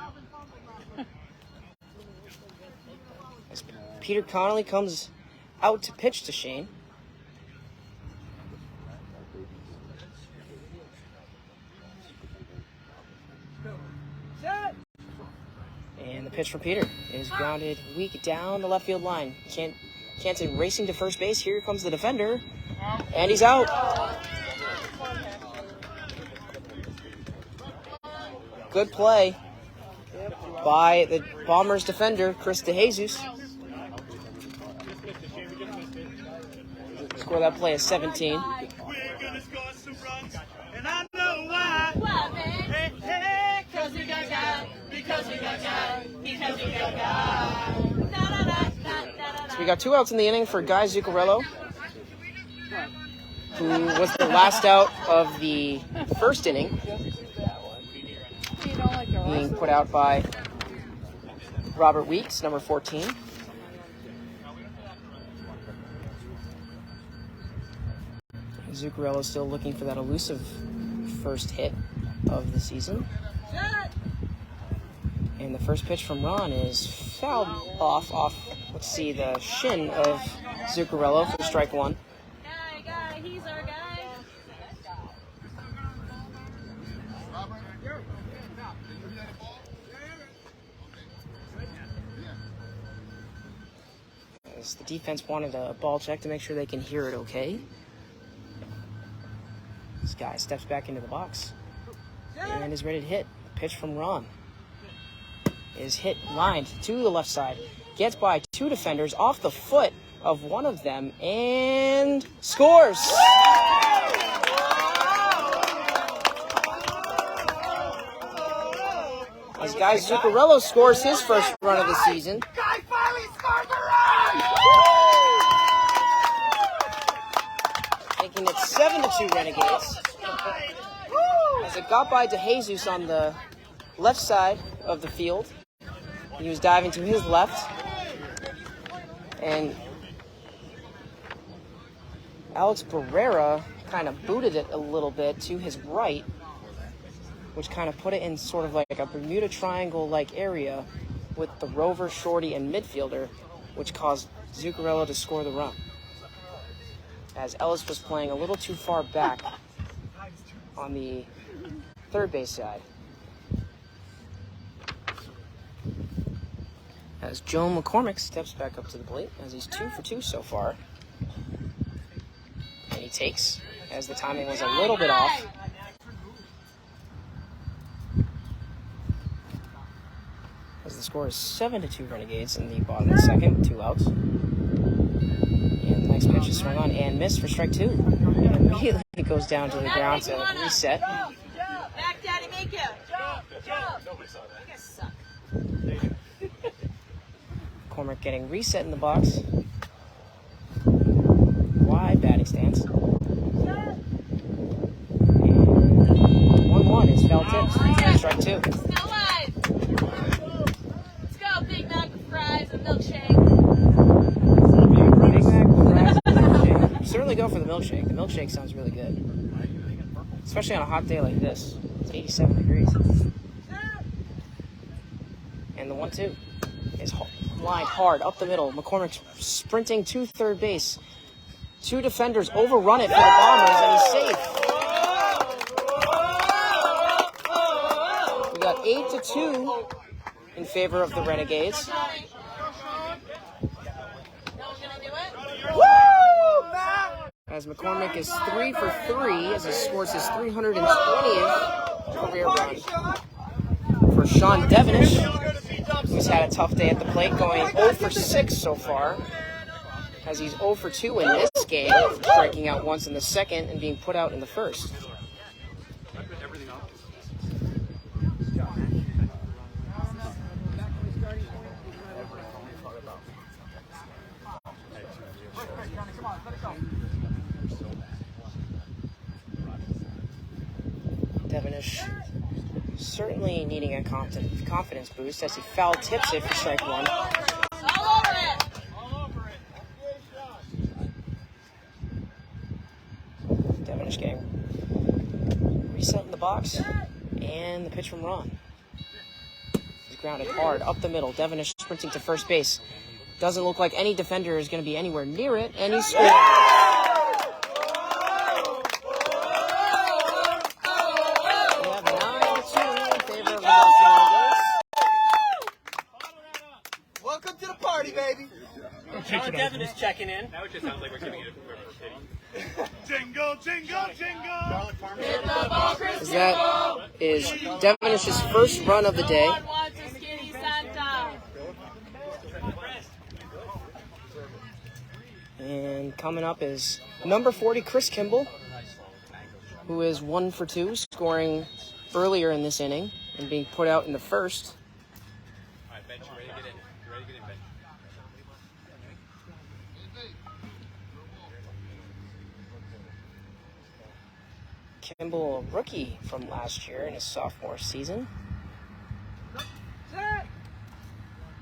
As Peter Connolly comes out to pitch to Shane. And the pitch for Peter is grounded weak down the left field line. Canton racing to first base. Here comes the defender, and he's out. Good play by the Bombers defender, Chris DeJesus. Score that play at 17. We're gonna score some runs, and I know why. Why, man? Hey, hey, Because we got God. Because we got God. Because we got God. So we got 2 outs in the inning for Guy Zuccarello, who was the last out of the first inning, being put out by Robert Weeks, number 14. Zuccarello still looking for that elusive first hit of the season. And the first pitch from Ron is fouled off, let's see, the shin of Zuccarello for strike 1. Guy, he's our guy. As the defense wanted a ball check to make sure they can hear it okay. This guy steps back into the box and is ready to hit. Pitch from Ron is hit, lined to the left side. Gets by 2 defenders off the foot of one of them and scores. As Guy Zuccarello scores his first run of the season. Guy finally scored the run! Making it 7-2 Renegades. As it got by DeJesus on the left side of the field. He was diving to his left. And Alex Barrera kind of booted it a little bit to his right, which kind of put it in sort of like a Bermuda Triangle-like area with the rover, shorty, and midfielder, which caused Zuccarello to score the run, as Ellis was playing a little too far back on the third base side. As Joe McCormick steps back up to the plate, as he's 2 for 2 so far. And he takes, as the timing was a little bit off. As the score is 7-2 Renegades in the bottom of the second, 2 outs. And the next pitch is swung on and missed for strike 2. And immediately it goes down to the ground to reset. Back, Daddy, make you. Jump. You guys suck. Cormac getting reset in the box. Wide batting stance. And 1-1 is foul tips. Strike 2. Still alive. Let's go, Big Mac with fries and milkshake. Big Mac, fries, and milkshake. Certainly go go for the milkshake. The milkshake sounds really good. Especially on a hot day like this. It's 87 degrees. And the 1-2 is lined hard up the middle. McCormick sprinting to third base. Two defenders overrun it for the Bombers, and he's safe. We got 8-2 in favor of the Renegades. As McCormick is 3 for 3 as he scores his 320th career run. For Sean Devenish, who's had a tough day at the plate, going 0 for 6 so far. As he's 0 for 2 in this game, striking out once in the second and being put out in the first. Devenish certainly needing a confidence boost as he foul tips it for strike one. Devenish getting reset in the box, and the pitch from Ron. He's grounded hard up the middle. Devenish sprinting to first base. Doesn't look like any defender is going to be anywhere near it, and he scores. We have 9-2 in favor of the Boston Renegades. Welcome to the party, baby. Devin is checking in. Now it just sounds like we're giving it a pity. Jingle, jingle, jingle. As that is Devenish's first run of the day. And coming up is number 40, Chris Kimball, who is 1 for 2, scoring earlier in this inning and being put out in the first. All right, bench, you ready to get in? You ready to get in, bench? Kimball, a rookie from last year in his sophomore season.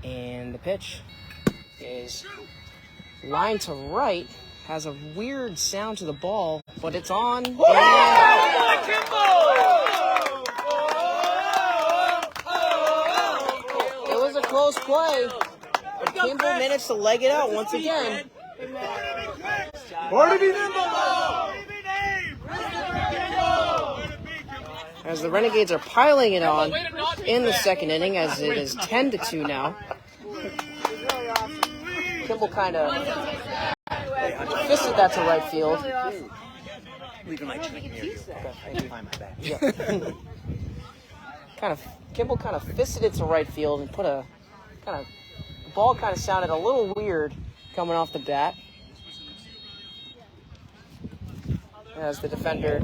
And the pitch is lined to right, has a weird sound to the ball, but it's on. And out. It was a close play, but Kimball managed to leg it out once again. Party be nimble. As the Renegades are piling it on in the second inning, as it is 10-2 now. Kimball kind of fisted that to right field. Kimball kind of fisted it to right field and put a the ball kind of sounded a little weird coming off the bat. As the defender,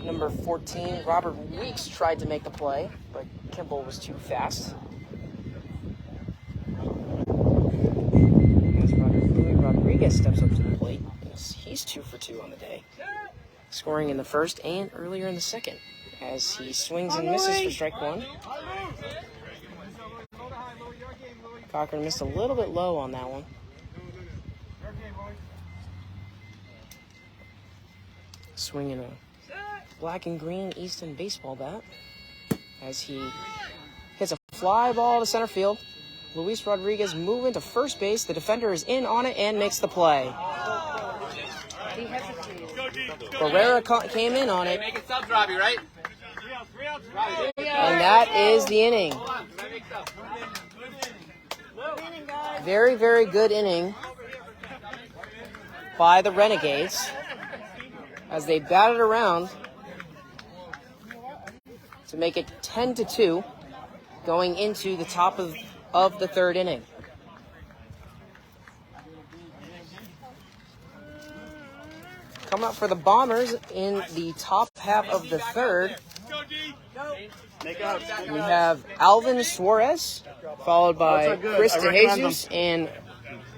number 14, Robert Weeks, tried to make the play, but Kimball was too fast. As Rodriguez steps up to the plate, he's 2 for 2 on the day, scoring in the first and earlier in the second, as he swings and misses for strike one. Cochran missed a little bit low on that one. Swinging a black and green Easton baseball bat as he hits a fly ball to center field. Luis Rodriguez moving to first base. The defender is in on it and makes the play. Barrera came in on it. Making subs, Robbie, right? And that is the inning. Very, very good inning by the Renegades as they batted around to make it 10-2 going into the top of the third inning. Coming up for the Bombers in the top half of the third, we have Alvin Suarez, followed by Chris DeJesus and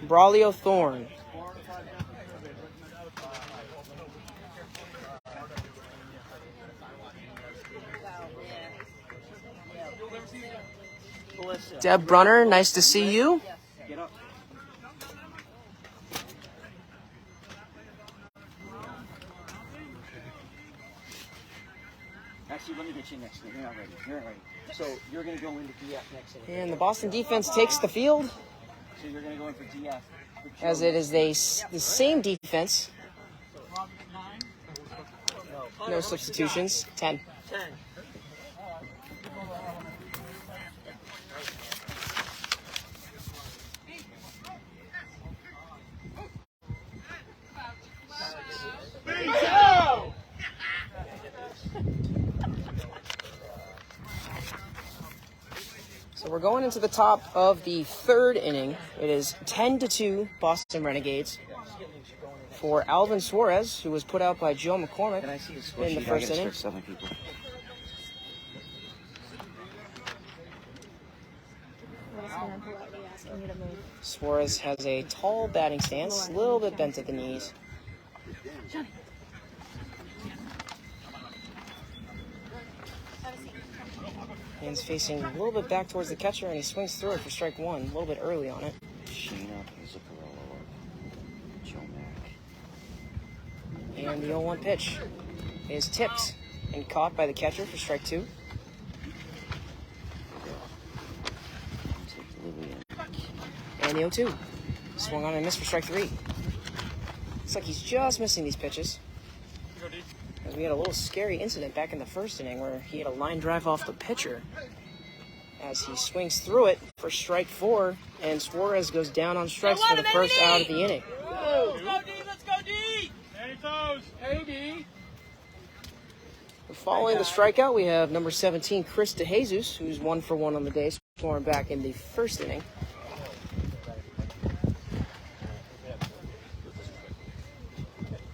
Braulio Thorne. Deb Brunner, nice to see you. Actually, let me get you next inning. You're not ready. You're not ready. So you're going to go into DF next inning. And the Boston defense takes the field, So you're going to go in for DF. as it is the same defense. No substitutions. 10. 10. So we're going into the top of the third inning. It is 10-2 Boston Renegades for Alvin Suarez, who was put out by Joe McCormick Can I see the score in the sheet? first I gotta inning. start 7 people. Suarez has a tall batting stance, a little bit bent at the knees. Hands facing a little bit back towards the catcher, and he swings through it for strike one, a little bit early on it. Sheena, Zuccarello, Joe Mack. And the 0-1 pitch is tipped and caught by the catcher for strike two. And the 0-2 swung on and missed for strike three. Looks like he's just missing these pitches. As we had a little scary incident back in the first inning where he had a line drive off the pitcher as he swings through it for strike four, and Suarez goes down on strikes for the first out of the inning. Let's go D, let's go D! Any toes? Hey, D. Following the strikeout, we have number 17, Chris DeJesus, who's 1 for 1 on the day, scoring back in the first inning.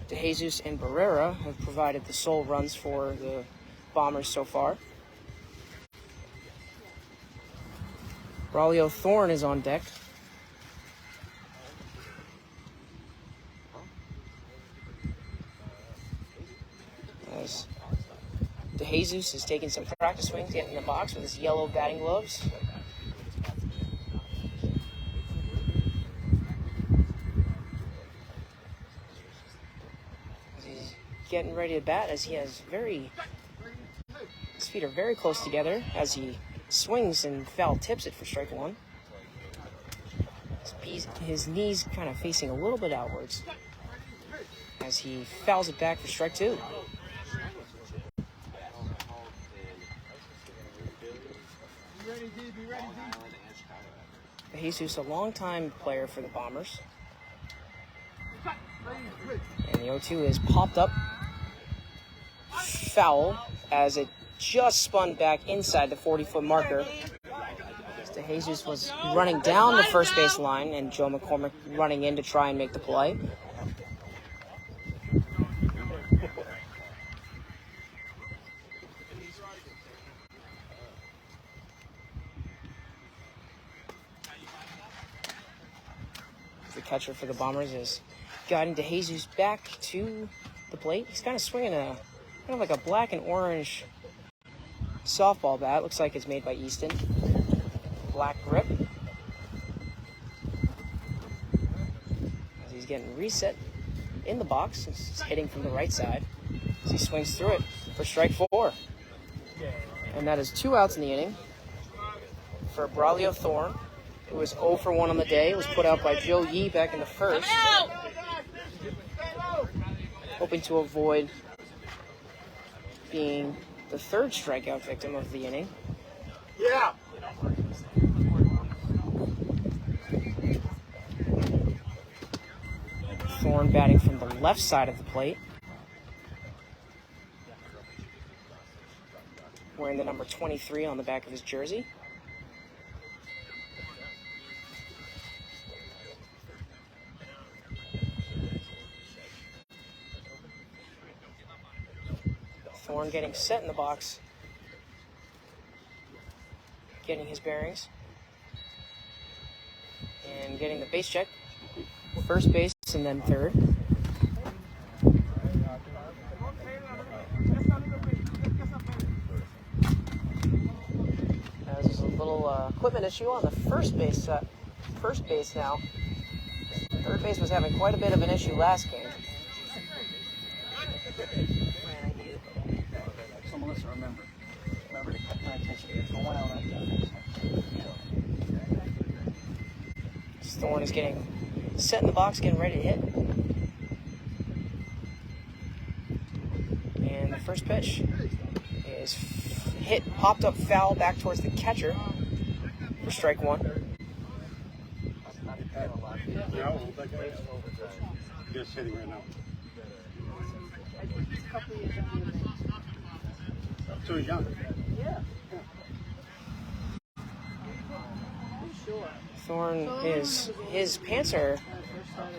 DeJesus and Barrera have provided the sole runs for the Bombers so far. Braulio Thorne is on deck. As DeJesus is taking some practice swings, getting in the box with his yellow batting gloves. As he's getting ready to bat, as he has his feet are very close together as he swings and foul tips it for strike one. His knees kind of facing a little bit outwards as he fouls it back for strike two. Jesus, a longtime player for the Bombers. And the 0-2 is popped up foul as it just spun back inside the 40-foot marker. DeJesus was running down the first base line, and Joe McCormick running in to try and make the play. The catcher for the Bombers is guiding DeJesus back to the plate. He's kind of swinging kind of like a black and orange softball bat. Looks like it's made by Easton. Black grip. As he's getting reset in the box, he's hitting from the right side as he swings through it for strike four. And that is 2 outs in the inning for Braulio Thorne, who was 0 for 1 on the day. It was put out by Joe Yee back in the first, hoping to avoid being the third strikeout victim of the inning. Yeah. Thorne batting from the left side of the plate, wearing the number 23 on the back of his jersey. Thorne getting set in the box, getting his bearings, and getting the base check. First base and then third. There's a little equipment issue on the first base now. Third base was having quite a bit of an issue last game. So Melissa, remember. Thorne is getting set in the box, getting ready to hit. And the first pitch is hit, popped up foul back towards the catcher for strike one. Just hitting right now. So he's young. Thorne his pants are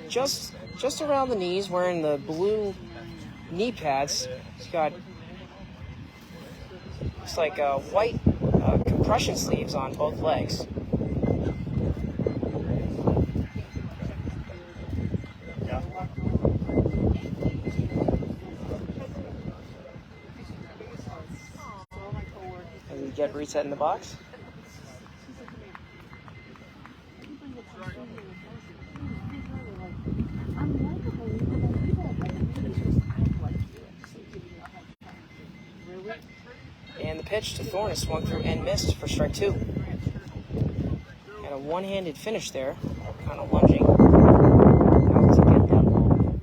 just around the knees, wearing the blue knee pads. He's got looks like white compression sleeves on both legs. And we get reset in the box. And the pitch to Thorne is swung through and missed for strike two. And a one-handed finish there, kind of lunging out to get that ball.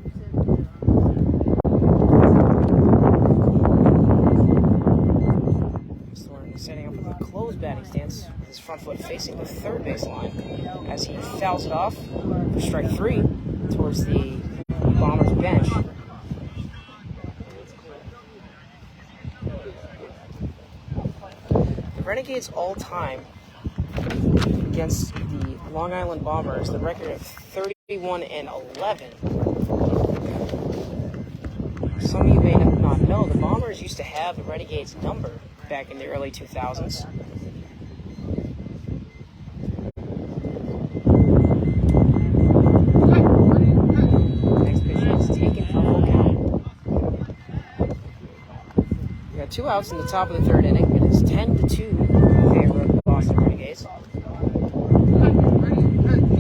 Thorne is setting up with a closed batting stance, with his front foot facing the third base line as he fouls it off for strike three towards the Bombers bench. Renegades all-time against the Long Island Bombers, the record of 31-11. Some of you may not know, the Bombers used to have the Renegades number back in the early 2000s. Next pitch is taken for a full count. We got 2 outs in the top of the third inning. It is 10-2 in favor of the Boston Renegades.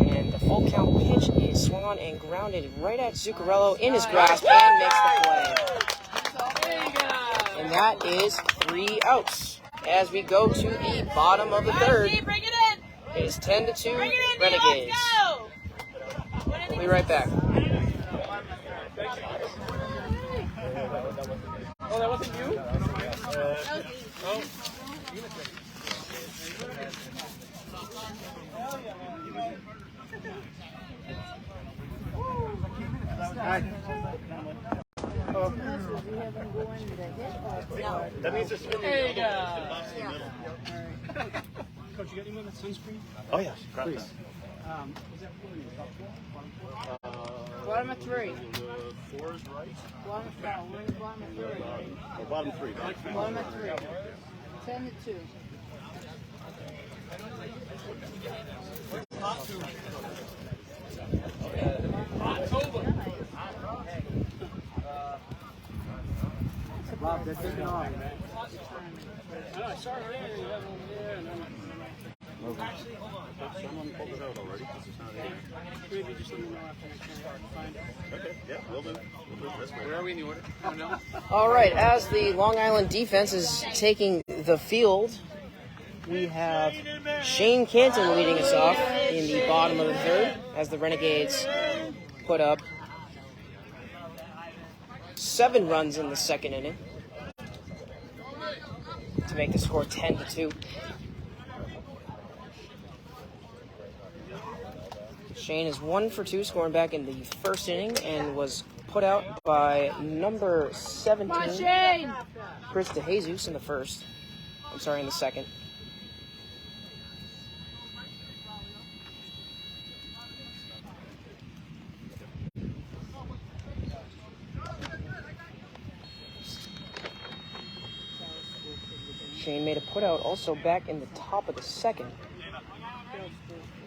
And the full count pitch is swung on and grounded right at Zuccarello in his grasp and makes the play. And that is 3 outs as we go to the bottom of the third. It is 10-2 Renegades. We'll be right back. Oh, that wasn't you? That means it's really There you go. Coach, you got anyone with sunscreen? Oh, yes. Please. Bottom of 3. 4 is right. Bottom of 4. We're in the bottom of 3. Bottom 3. Bottom of 3. 10-2. Bob, they're taking off. I saw it earlier. You have it over there. And Actually, hold on. Someone pulled it out already. maybe just let me know after I can find it. Okay, yeah, we'll do. That's great. Where are we in the order? Oh, no. All right, as the Long Island defense is taking the field, we have Shane Canton leading us off in the bottom of the third as the Renegades put up 7 runs in the second inning to make the score 10-2. Shane is 1 for 2, scoring back in the first inning, and was put out by number 17, Chris DeJesus, in the second. Shane made a putout also back in the top of the second,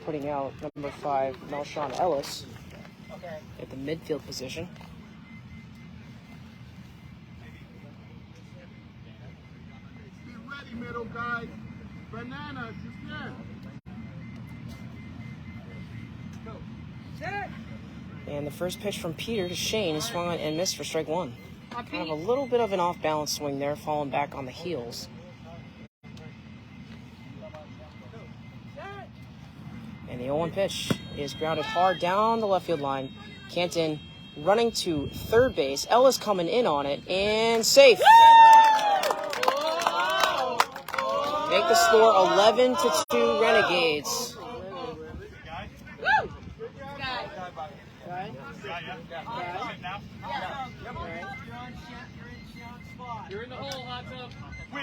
putting out number 5, Malshawn Ellis, at the midfield position. Be ready, middle guys. Bananas, And the first pitch from Peter to Shane is swung on and missed for strike 1. Kind of a little bit of an off-balance swing there, falling back on the heels. 0-1 pitch is grounded hard down the left field line. Canton running to third base. Ellis coming in on it and safe. Make the score 11-2 Renegades.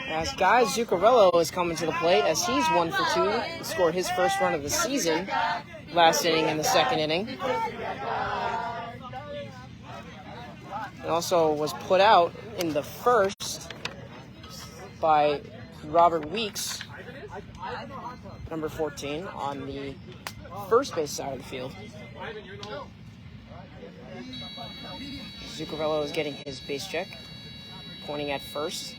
As Guy Zuccarello is coming to the plate as he's 1 for 2. He scored his first run of the season last inning in the second inning. He also was put out in the first by Robert Weeks, number 14, on the first base side of the field. Zuccarello is getting his base check, pointing at first,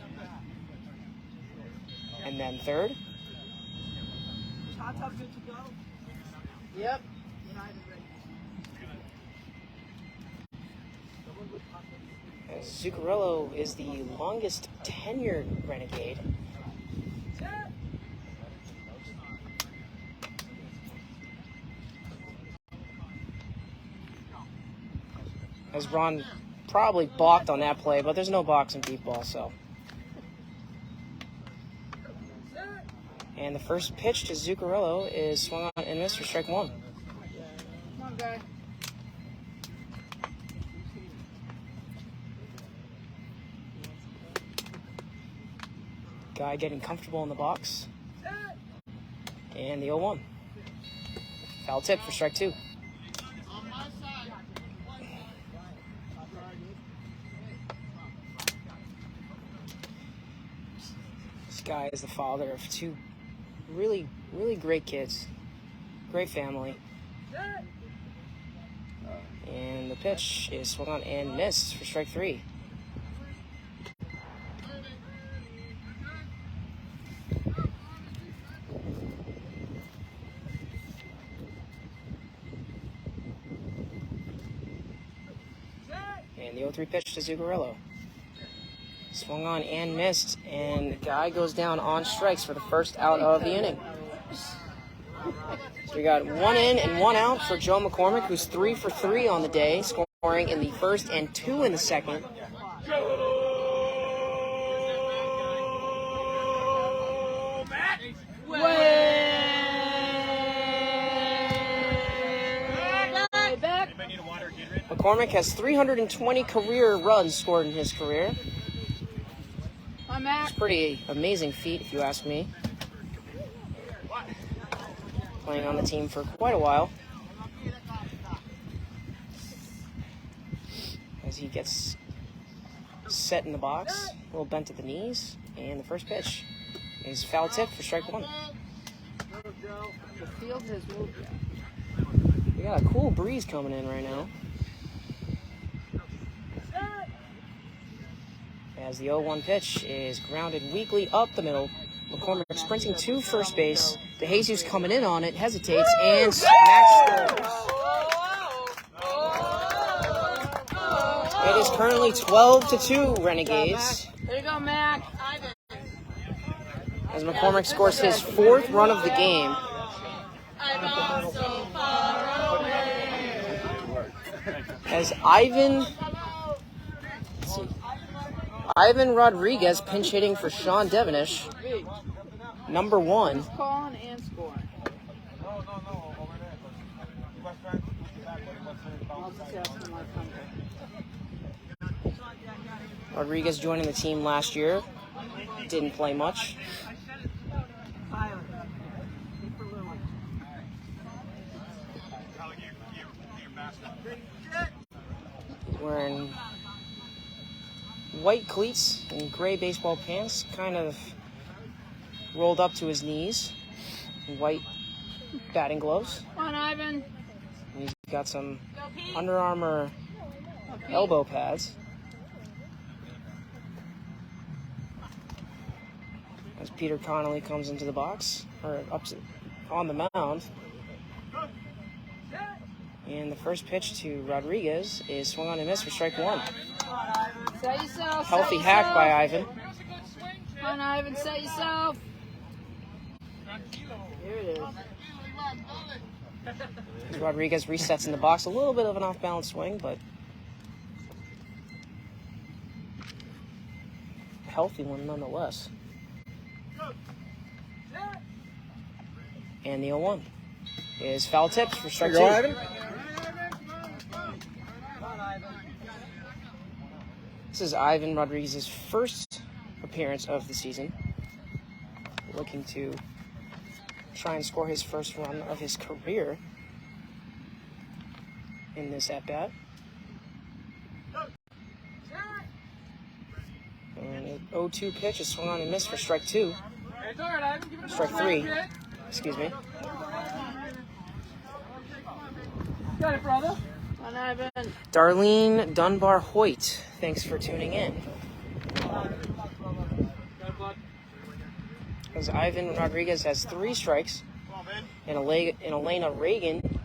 and then third. Yep. Zuccarello is the longest tenured Renegade. As Ron probably balked on that play, but there's no box in deep ball, so. And the first pitch to Zuccarello is swung on and missed for strike one. Come on, guy. Guy getting comfortable in the box. And the 0-1. Foul tip for strike two. This guy is the father of two really great kids. Great family. And the pitch is swung on and missed for strike three. And the 0-3 pitch to Zuccarello. Swung on and missed, and the guy goes down on strikes for the first out of the inning. So we got 1 in and 1 out for Joe McCormick, who's 3 for 3 on the day, scoring in the first and 2 in the second. McCormick has 320 career runs scored in his career. It's a pretty amazing feat, if you ask me. Playing on the team for quite a while. As he gets set in the box, a little bent at the knees, and the first pitch is foul tip for strike one. The field has moved. We got a cool breeze coming in right now. As the 0-1 pitch is grounded weakly up the middle. McCormick sprinting to first base. DeJesus coming in on it, hesitates, and smash scores. It is currently 12-2 Renegades. There you go, Mac. As McCormick scores his 4th run of the game. As Ivan Rodriguez pinch hitting for Sean Devenish, number 1. Calling and scoring. I'll just ask him my number. Rodriguez joining the team last year. Didn't play much. Wearing white cleats and gray baseball pants, kind of rolled up to his knees. White batting gloves. Come on, Ivan. And he's got some Under Armour elbow pads. As Peter Connolly comes into the box, or on the mound. And the first pitch to Rodriguez is swung on and missed for strike one. Set yourself. Healthy hack by Ivan. Come on, Ivan, set yourself. Here it is. Rodriguez resets in the box. A little bit of an off-balance swing, but a healthy one nonetheless. And the 0-1 is foul tips for strike 2. This is Ivan Rodriguez's first appearance of the season. Looking to try and score his first run of his career in this at-bat. And an 0-2 pitch is swung on and missed for strike 2. Strike 3, excuse me. Got it, brother. Come on, Ivan. Darlene Dunbar-Hoyt, thanks for tuning in. As Ivan Rodriguez has 3 strikes, and Elena Reagan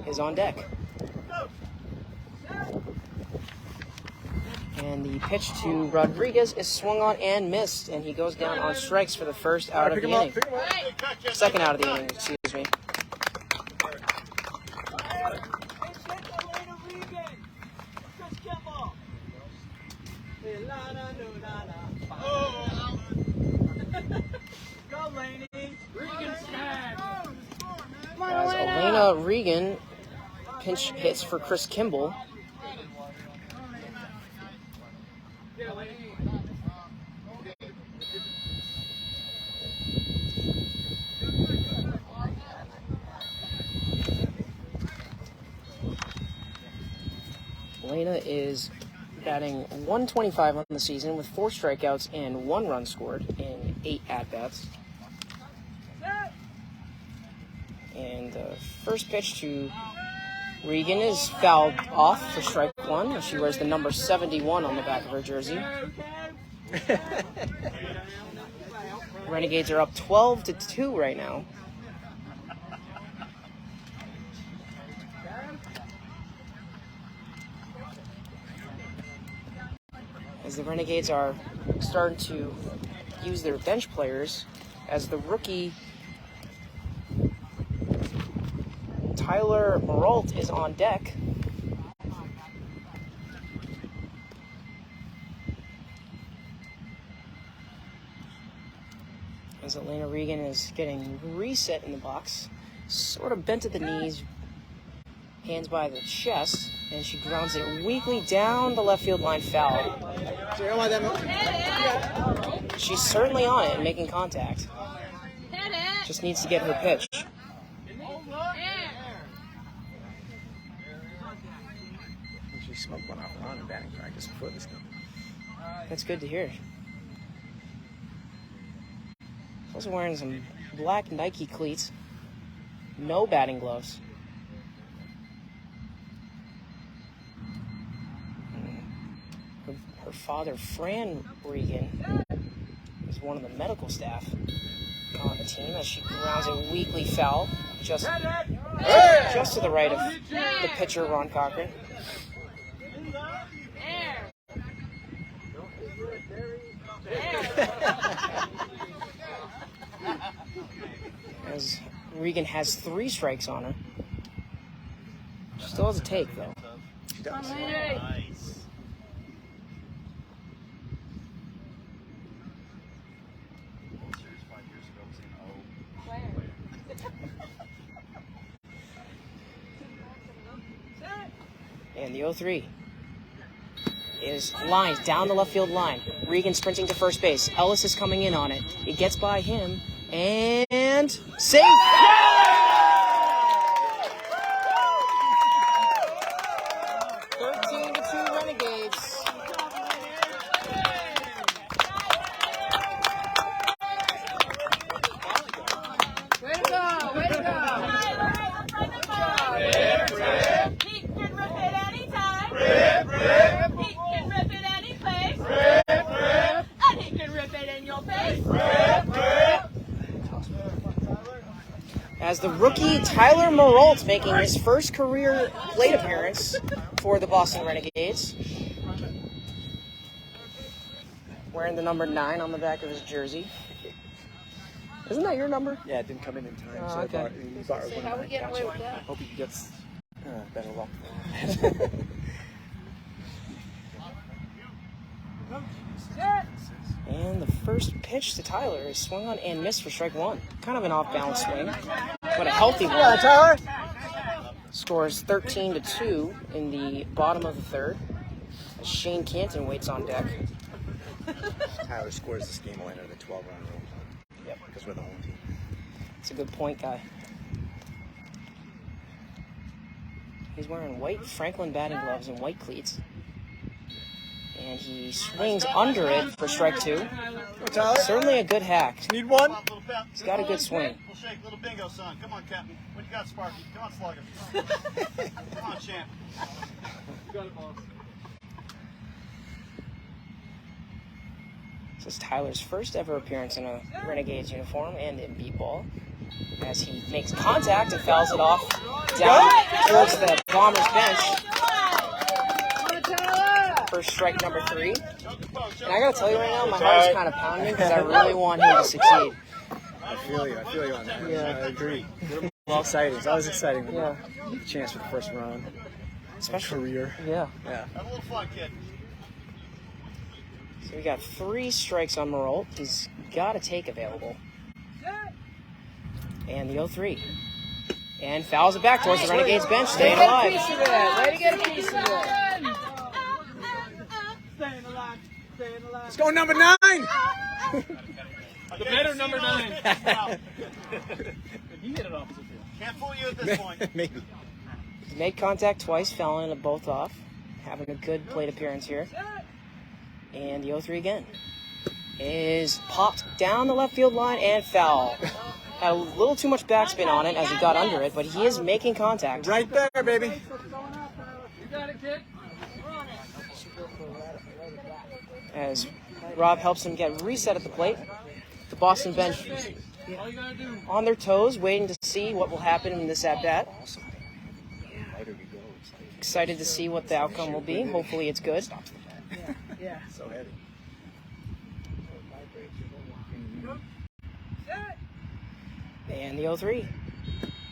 is on deck. And the pitch to Rodriguez is swung on and missed, and he goes down on strikes for the first out of the inning. Second out of the inning, excuse me. As Elena Regan pinch hits for Chris Kimball. Elena is batting .125 on the season with 4 strikeouts and 1 run scored in 8 at-bats. And the first pitch to Regan is fouled off for strike 1 as she wears the number 71 on the back of her jersey. Renegades are up 12-2 right now. As the Renegades are starting to use their bench players, as the rookie Tyler Maralt is on deck. As Elena Regan is getting reset in the box, sort of bent at the knees, hands by the chest, and she grounds it weakly down the left field line foul. She's certainly on it and making contact. Just needs to get her pitch. She smoked one off and on in batting practice before this game. That's good to hear. Also wearing some black Nike cleats. No batting gloves. Her father, Fran Regan, is one of the medical staff on the team as she grounds it weakly foul, just to the right of the pitcher, Ron Cochran. As Regan has 3 strikes on her. She still has a take, though. She does. Nice. And the 0-3 is lines down the left field line. Regan sprinting to first base. Ellis is coming in on it. It gets by him and safe. 13-2 Renegades. Way to go! Way to go! He can rip it anytime. He can rip it any place. And he can rip it in your face. As the rookie Tyler Maralt making his first career plate appearance for the Boston Renegades. Wearing the number 9 on the back of his jersey. Isn't that your number? Yeah, it didn't come in time, Oh, so okay. I borrowed one. How we getting away with that? Hope he gets better luck. And the first pitch to Tyler is swung on and missed for strike one. Kind of an off-balance swing, but a healthy one. Yeah, Tyler. Scores 13-2 in the bottom of the third. As Shane Canton waits on deck. Tyler scores this game, will enter the 12-run rule. Yep, because we're the home team. It's a good point, guy. He's wearing white Franklin batting gloves and white cleats. And he swings under it for strike two. Certainly a good hack. Need one? He's got a good swing. We'll shake little bingo, son. Come on, Captain. What you got, Sparky? Come on, Slugger. Come on, champ. This is Tyler's first ever appearance in a Renegades uniform and in beat ball. As he makes contact and fouls it off down towards the Bombers bench. For strike number 3. And I gotta tell you right now, my heart is kind of pounding because I really want him to succeed. I feel you on that. Yeah. I agree. Well, exciting. It's always exciting when Yeah. you get a chance for the first round. Especially Career. Yeah. Yeah. Have a little fun, kid. So we got 3 strikes on Marolt. He's got a take available. And the 0-3. And fouls it back towards the Renegades bench, staying alive. Way to get a piece of that. Let's go, number 9! The better number 9. He hit it opposite field. Can't fool you at this point. Maybe. Made contact twice, fouling it both off. Having a good plate appearance here. And the 0-3 again. Is popped down the left field line and foul. Had a little too much backspin on it as he got under it, but he is making contact. Right there, baby. You got it, kid. As Rob helps him get reset at the plate. The Boston bench All you gotta do. on their toes, waiting to see what will happen in this at-bat. Excited to see what the outcome will be. Hopefully it's good. Yeah. So heavy. And the 0-3.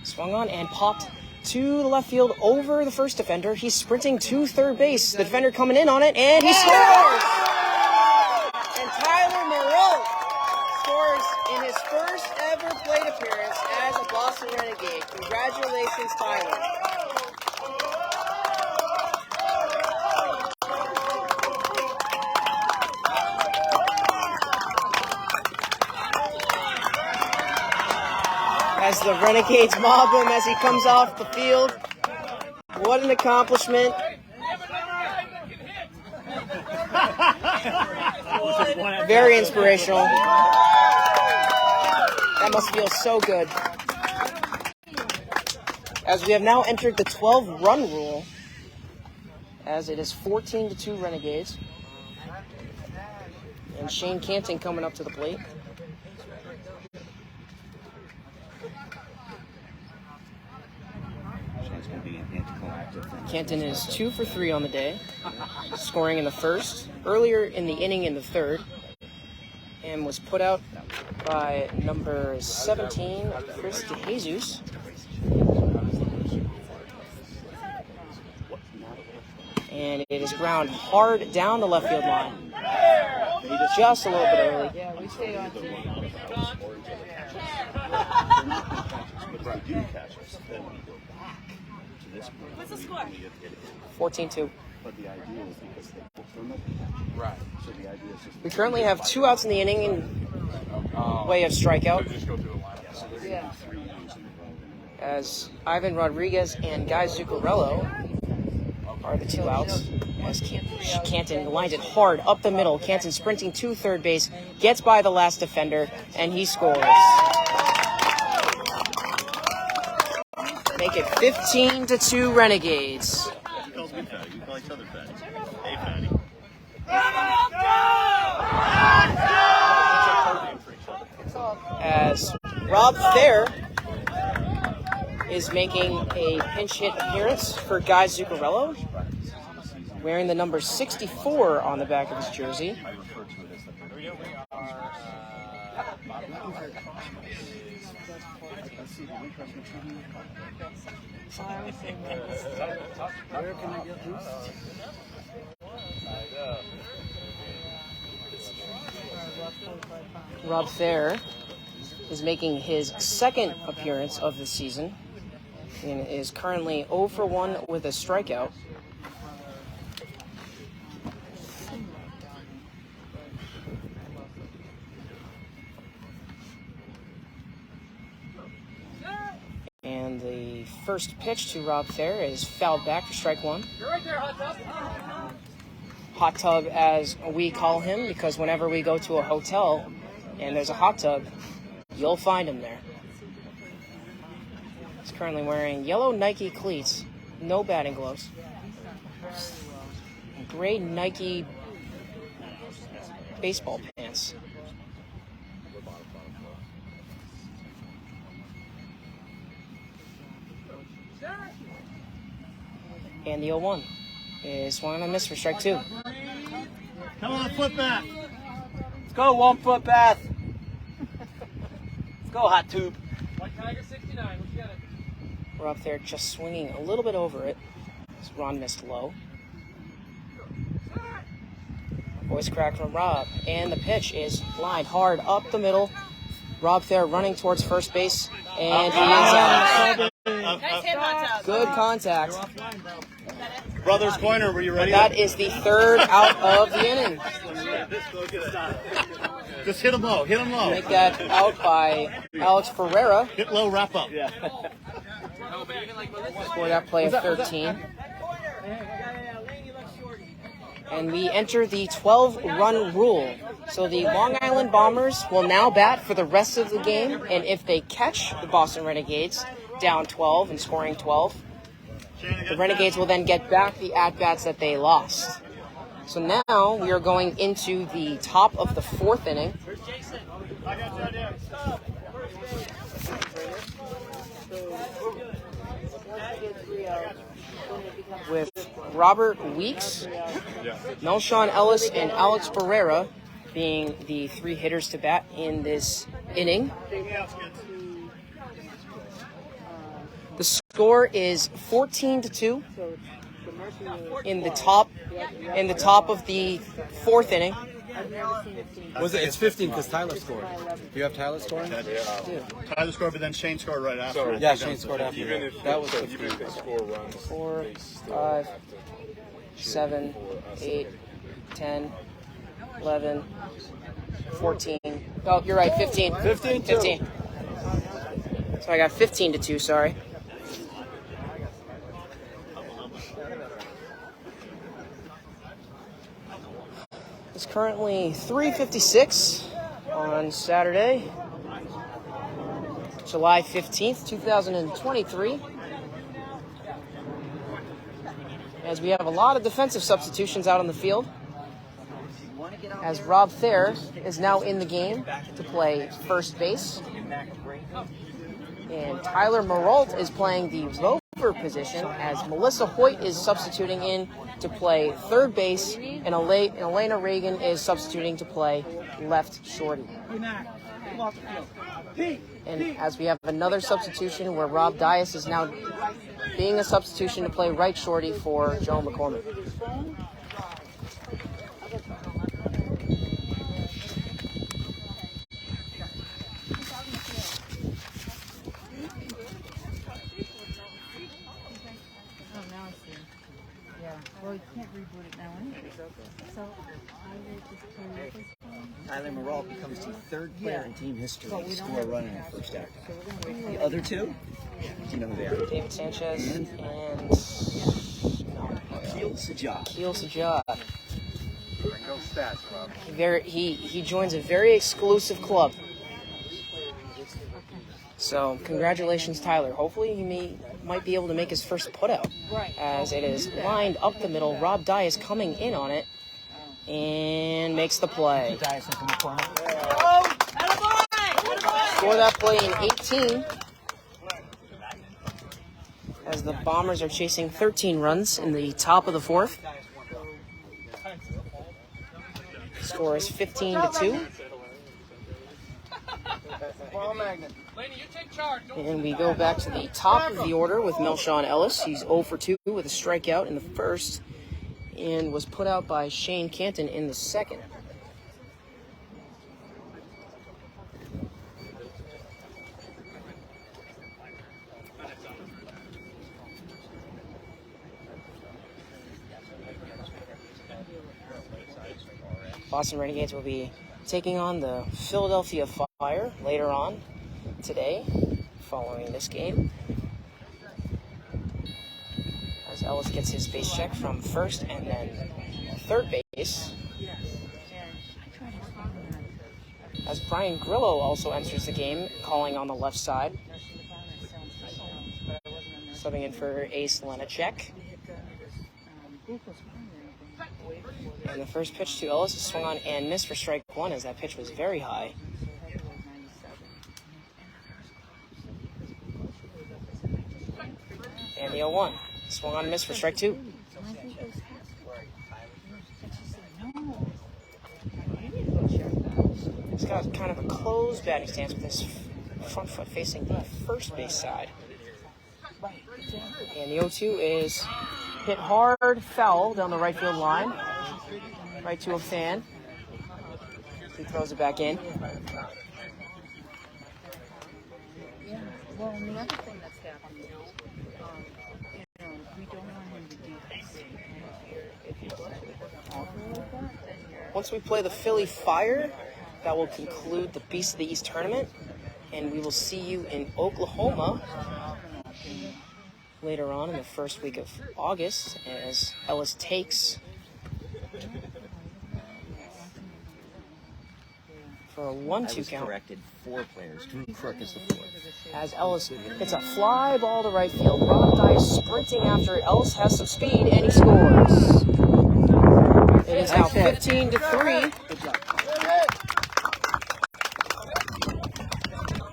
Swung on and popped to the left field over the first defender. He's sprinting to third base. The defender coming in on it, and he scores! And Tyler Marolt scores in his first ever plate appearance as a Boston Renegade. Congratulations, Tyler. As the Renegades mob him as he comes off the field. What an accomplishment. Very inspirational. That must feel so good. As we have now entered the 12-run rule, as it is 14-2 Renegades. And Shane Canton coming up to the plate. Canton is 2 for 3 on the day, scoring in the first, earlier in the inning in the third, and was put out by number 17, Chris DeJesus. And it is ground hard down the left field line. Just a little bit early. Yeah, we stay on team. What's the score? 14-2. But the idea is because they pull from it. Right. So the idea is just We currently have 2 outs in the inning in way of strikeout, Yeah. 3 innings in a row. as Ivan Rodriguez and Guy Zuccarello are the 2 outs. As Canton lines it hard up the middle. Canton sprinting to third base, gets by the last defender, and he scores. Make it 15-2 Renegades. He calls me fatty. We call each other fatty. Hey, fatty. As Rob Thayer is making a pinch hit appearance for Guy Zuccarello, wearing the number 64 on the back of his jersey. Where can I get loose? Rob Thayer is making his second appearance of the season and is currently 0 for 1 with a strikeout. And the first pitch to Rob Thayer is fouled back for strike one. You're right there, Hot Tub. Hot tub, as we call him, because whenever we go to a hotel and there's a hot tub, you'll find him there. He's currently wearing yellow Nike cleats, no batting gloves, and gray Nike baseball pants. And the 0-1 is swung on a miss for strike two. Come on, foot back. Let's go, 1 foot bath. Let's go, hot tube. White Tiger 69. What you got? We're up there just swinging a little bit over it. Ron missed low. Voice crack from Rob. And the pitch is lined hard up the middle. Rob Thayer running towards first base. And he is out. Nice hit, Hot Tub. Good contact. Brothers Corner, were you ready? That is the third out of the inning. Just hit him low. Hit him low. Make that out by Alex Ferreira. Hit low, wrap up. Yeah. For that play of 13. And we enter the 12-run rule. So the Long Island Bombers will now bat for the rest of the game. And if they catch the Boston Renegades down 12 and scoring 12, the Renegades will then get back the at-bats that they lost. So now we are going into the top of the fourth inning. With Robert Weeks, Melshawn Ellis, and Alex Ferreira being the three hitters to bat in this inning. The score is 14-2 in the top of the fourth inning. Was it? It's 15 because Tyler scored. Do you have Tyler scoring? Tyler scored, but then Shane scored right after. Yeah, Shane scored after. That was 15. Even if the score runs, 4, they still 5, have to 7, 8, 10, 11, 14. Oh, you're right, 15. 15. So I got 15-2, sorry. It's currently 3:56 on Saturday, July 15th, 2023. As we have a lot of defensive substitutions out on the field, as Rob Thayer is now in the game to play first base. And Tyler Maralt is playing the rover position as Melissa Hoyt is substituting in to play third base, and Elena Reagan is substituting to play left shorty. And as we have another substitution where Rob Dias is now being a substitution to play right shorty for Joe McCormick. Well, you can't reboot it now anyway. So I will just turn this on. Tyler Morrall becomes the third player in team history to score a run in the first act. The other two? Do you know who they are? David Sanchez and Keel Sajak. Keel Sajak. go stats, Rob. He joins a very exclusive club. So congratulations, Tyler. Hopefully he might be able to make his first putout. Right. As it is lined up the middle. Rob Dye is coming in on it and makes the play. Score that play in 18. As the Bombers are chasing 13 runs in the top of the fourth. Score is 15-2. Ball magnet. And we go back to the top of the order with Melshawn Ellis. He's 0 for 2 with a strikeout in the first and was put out by Shane Canton in the second. Boston Renegades will be taking on the Philadelphia Fire later on today, following this game. As Ellis gets his base check from first and then third base. As Brian Grillo also enters the game, calling on the left side. Subbing in for Ace Lenacek. And the first pitch to Ellis is swung on and missed for strike one, as that pitch was very high. And the 0-1. Swung on and missed for strike two. He's got kind of a closed batting stance with his front foot facing the first base side. And the 0-2 is hit hard foul down the right field line. Right to a fan. He throws it back in. Yeah. Well, and the other thing that's happening is, we don't want him to do this. If he does it like that, then you're... Once we play the Philly Fire, that will conclude the Beast of the East tournament, and we will see you in Oklahoma later on in the first week of August as Ellis takes for a 1-2 count. Corrected 4 players. Drew Crook is the 4th. As Ellis hits a fly ball to right field. Rob Dye is sprinting after it. Ellis has some speed and he scores. It is now 15-3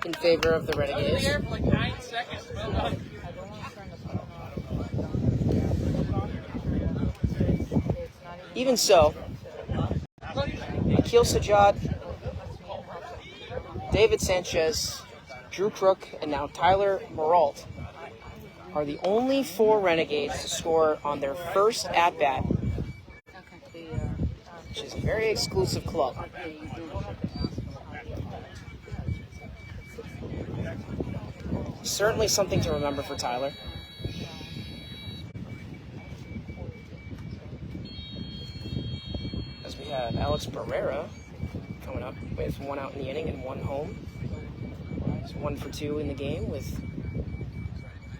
in favor of the Renegades. Even so, Akil Sajad, David Sanchez, Drew Crook, and now Tyler Moralt are the only 4 Renegades to score on their first at-bat, which is a very exclusive club. Certainly something to remember for Tyler. As we have Alex Barrera coming up with 1 out in the inning and 1 home. He's 1 for 2 in the game with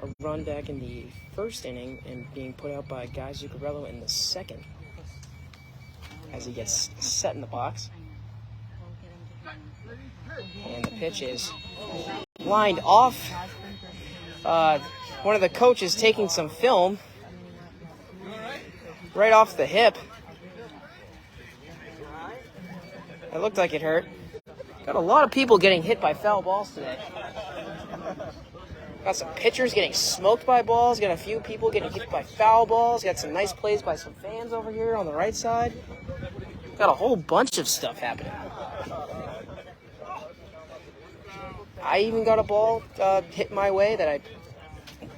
a run back in the first inning and being put out by Guy Zuccarello in the second as he gets set in the box. And the pitch is lined off. One of the coaches taking some film right off the hip. It looked like it hurt. Got a lot of people getting hit by foul balls today. Got some pitchers getting smoked by balls. Got a few people getting hit by foul balls. Got some nice plays by some fans over here on the right side. Got a whole bunch of stuff happening. I even got a ball hit my way that I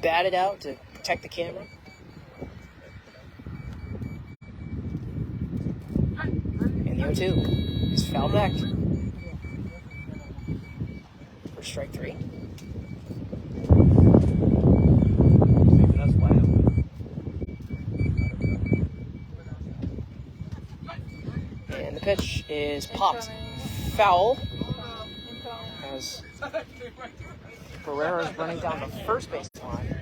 batted out to protect the camera. And the 0-2 is fouled back for strike 3. And the pitch is popped foul as Barrera is running down the first base line.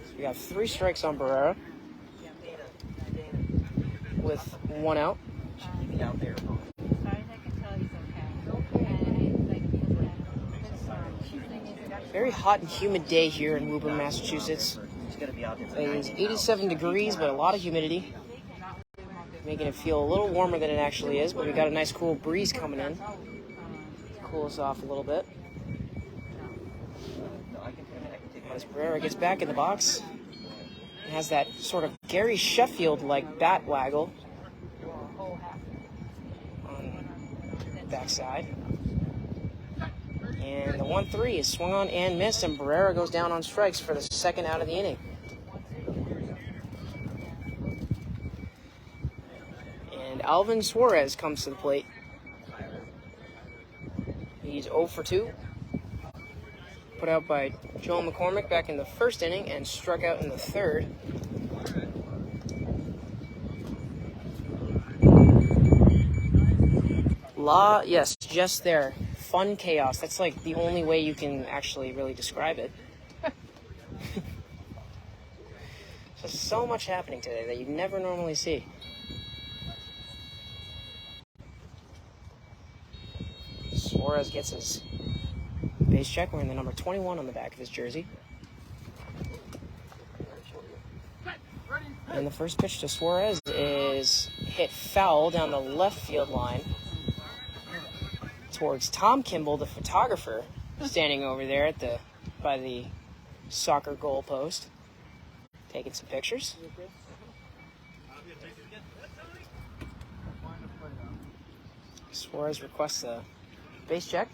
So we have 3 strikes on Barrera with 1 out. Out there. Very hot and humid day here in Woburn, Massachusetts. It is 87 degrees, but a lot of humidity, making it feel a little warmer than it actually is, but we got a nice cool breeze coming in to cool us off a little bit. As Barrera gets back in the box, he has that sort of Gary Sheffield-like bat waggle. backside. And the 1-3 is swung on and missed, and Barrera goes down on strikes for the second out of the inning. And Alvin Suarez comes to the plate. He's 0 for 2. Put out by Joel McCormick back in the first inning and struck out in the third. Yes, just there. Fun chaos. That's like the only way you can actually really describe it. There's so much happening today that you never normally see. Suarez gets his base check wearing the number 21 on the back of his jersey. And the first pitch to Suarez is hit foul down the left field line towards Tom Kimball, the photographer, standing over there by the soccer goal post, taking some pictures. Suarez requests a base check.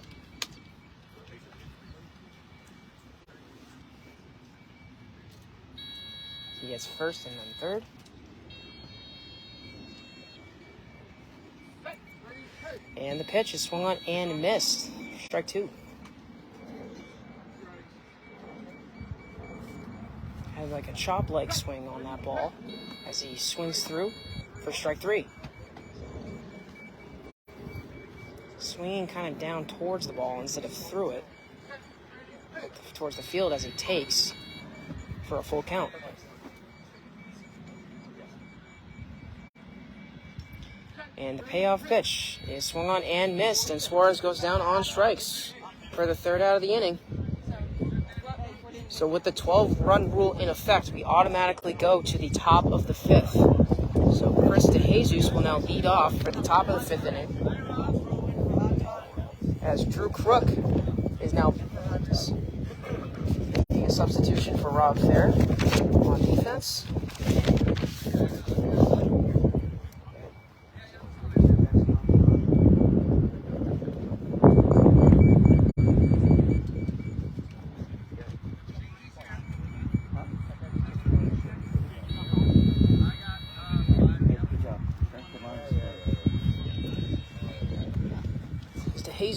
He gets first and then third. And the pitch is swung on and missed. Strike 2. Had like a chop-leg swing on that ball as he swings through for strike 3. Swinging kind of down towards the ball instead of through it, towards the field as he takes for a full count. And the payoff pitch is swung on and missed, and Suarez goes down on strikes for the third out of the inning. So with the 12-run rule in effect, we automatically go to the top of the 5th. So Chris DeJesus will now lead off for the top of the 5th inning, as Drew Crook is now making a substitution for Rob Fair on defense.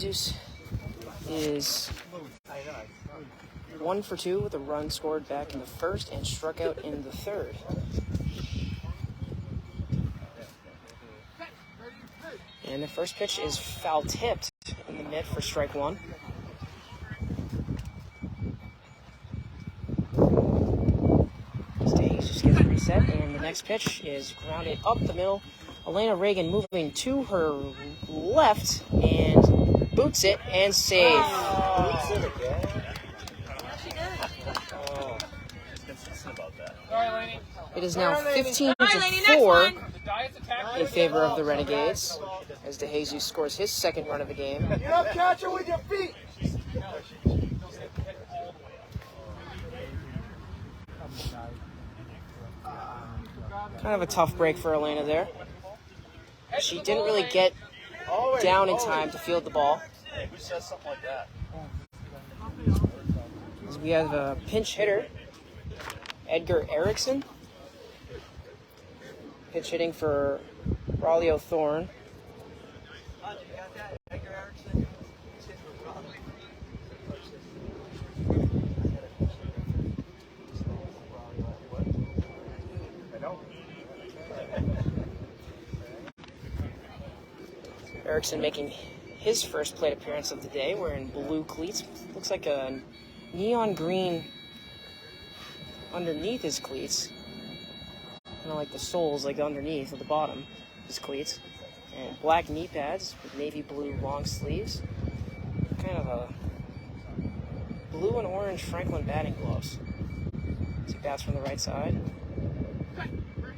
Jesus is 1 for 2 with a run scored back in the first and struck out in the third. And the first pitch is foul tipped in the mid for strike 1. Jesus gets reset, and the next pitch is grounded up the middle. Elena Reagan moving to her left and boots it and save. Boots it again. It is now 15-4 in favor of the Renegades as DeJesus scores his second run of the game. Get up, catcher, with your feet. Kind of a tough break for Elena there. She didn't really get down in time to field the ball. Who says something like that? As we have a pinch hitter, Edgar Erickson. Pitch hitting for Braulio Thorne. Erickson making his first plate appearance of the day, wearing blue cleats. Looks like a neon green underneath his cleats. Kind of like the soles, like underneath at the bottom of his cleats. And black knee pads with navy blue long sleeves. Kind of a blue and orange Franklin batting gloves. As he bats from the right side.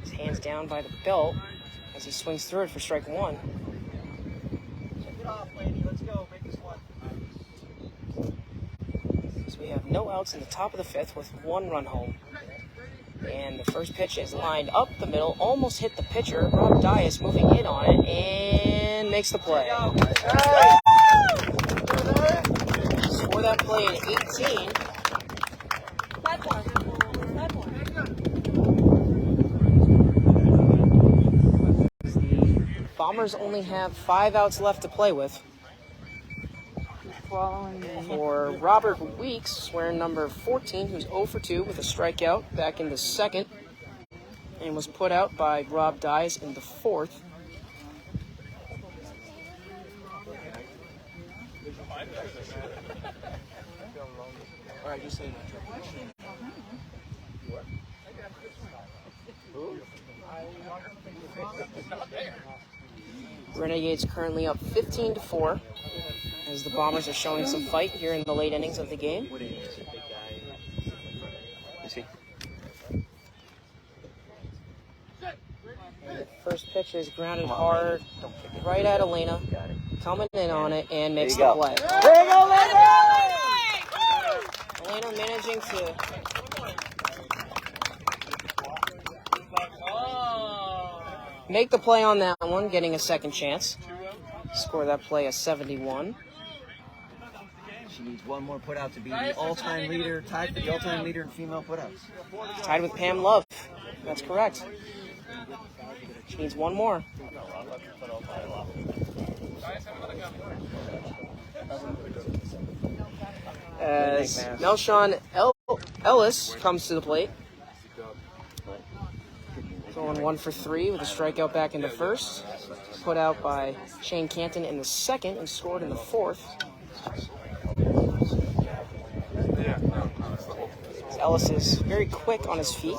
His hands down by the belt as he swings through it for strike 1. Off, lady. Let's go. Make this one. So we have no outs in the top of the 5th with 1 run home. And the first pitch is lined up the middle, almost hit the pitcher. Rob Dias moving in on it and makes the play. Score that play in 18. The Bombers only have 5 outs left to play with. For Robert Weeks, wearing number 14, who's 0 for 2 with a strikeout back in the second, and was put out by Rob Dias in the fourth. All right, just say Renegades currently up 15-4 as the Bombers are showing some fight here in the late innings of the game. And the first pitch is grounded hard right at Elena, coming in on it and makes the play. There you go, Elena managing to make the play on that one, getting a second chance. Score that play a 71. She needs one more putout to be the all-time leader, tied for the all-time leader in female putouts. Tied with Pam Love. That's correct. She needs one more. As Melshawn Ellis comes to the plate. Going 1 for 3 with a strikeout back in the first. Put out by Shane Canton in the second and scored in the fourth. Ellis is very quick on his feet.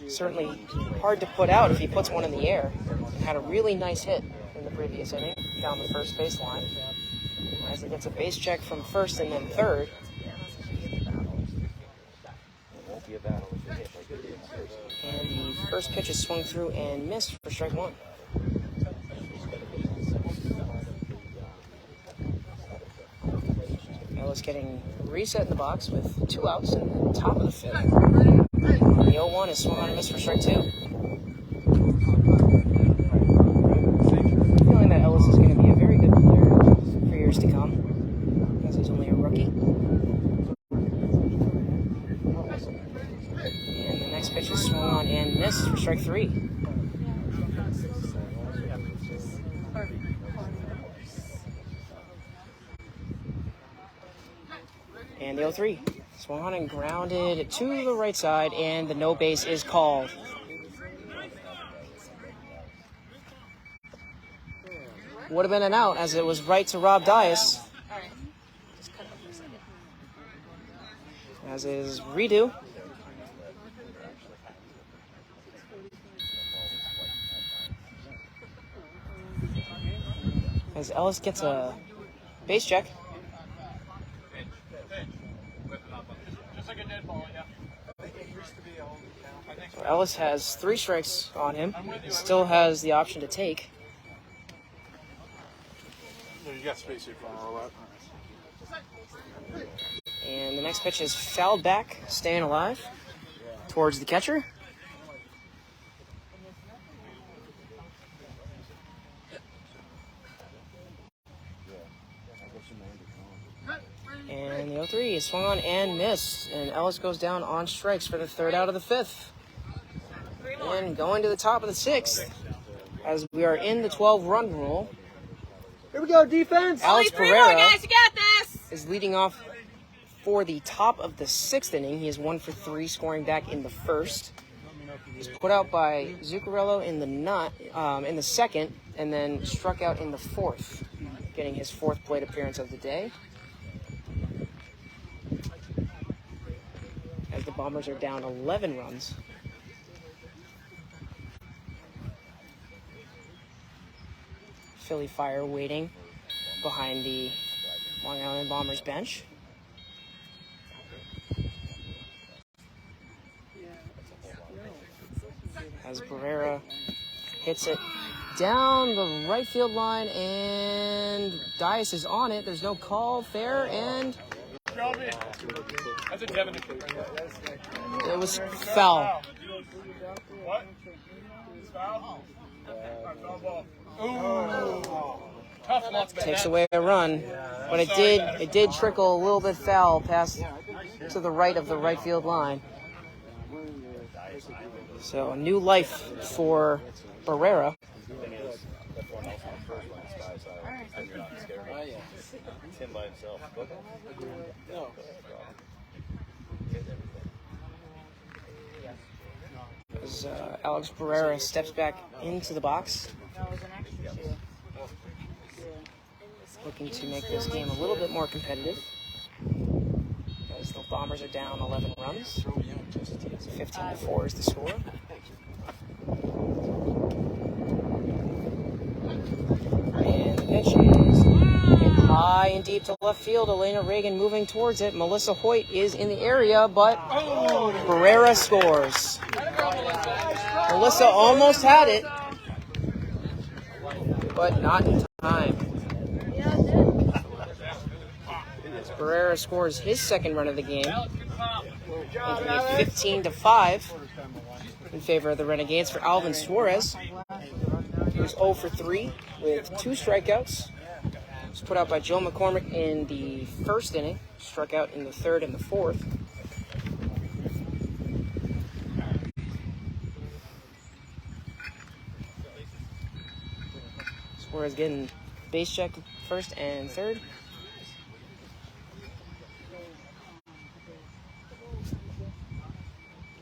Certainly hard to put out if he puts one in the air. Had a really nice hit in the previous inning down the first baseline. As he gets a base check from first and then third. And the first pitch is swung through and missed for strike one. Ellis getting reset in the box with 2 outs in the top of the fifth. The 0-1 is swung on and missed for strike 2. Feeling that Ellis is going to be a very good player for years to come, as he's only a rookie. And the next pitch is swung on and missed for strike 3. And the 0-3 swung on and grounded to the right side, and the no base is called. Would have been an out, as it was right to Rob Dias. As is redo. As Ellis gets a base check. So Ellis has 3 strikes on him. Still has the option to take. You got space here for a roll out. And the next pitch is fouled back, staying alive towards the catcher. And the 0-3 is swung on and missed. And Ellis goes down on strikes for the 3rd out of the 5th. And going to the top of the 6th, as we are in the 12-run rule. Here we go, defense. Alex Only 3 more, Pereira guys. You got this. is leading off for the top of the 6th inning. He is 1 for 3, scoring back in the first. He's put out by Zuccarello in the second, and then struck out in the fourth, getting his 4th plate appearance of the day. As the Bombers are down 11 runs. Philly Fire waiting behind the Long Island Bombers bench. As Barrera hits it down the right field line, and Dias is on it. There's no call, fair, and That's a Devin. it was foul. What? Foul? Takes away a run, but it did trickle a little bit foul past to the right of the right field line. So a new life for Barrera. It's him by himself. As Alex Barrera steps back into the box, looking to make this game a little bit more competitive. As the Bombers are down 11 runs, 15-4 is the score. And the pitch is hit high and deep to left field. Elena Reagan moving towards it. Melissa Hoyt is in the area, but Barrera scores. Melissa almost had it, but not in time. Barrera scores his second run of the game, making it 15-5 in favor of the Renegades for Alvin Suarez. He was 0 for 3 with 2 strikeouts. He was put out by Joe McCormick in the first inning, struck out in the third and the fourth. Suarez getting base check first and third.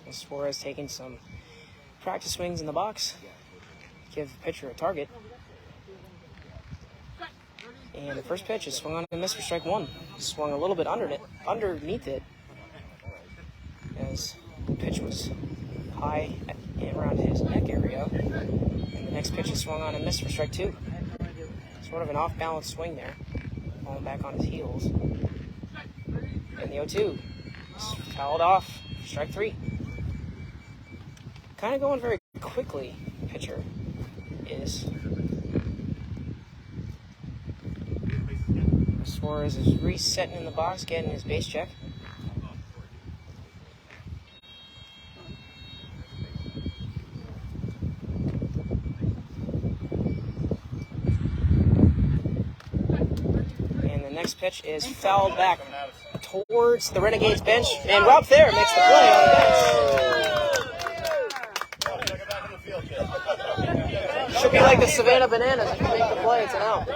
And Suarez taking some practice swings in the box. Give the pitcher a target. And the first pitch is swung on and missed for strike one. Swung a little bit underneath it, as the pitch was high around his neck area. And the next pitch is swung on and missed for strike two. Sort of an off-balance swing there, falling back on his heels. And the 0-2 is fouled off for strike three. Kind of going very quickly, pitcher is. Suarez is resetting in the box, getting his base check. And the next pitch is fouled back towards the Renegades bench, and Rob Thayer makes the play on the bench. Should be like the Savannah Bananas. If you make the play, it's an out.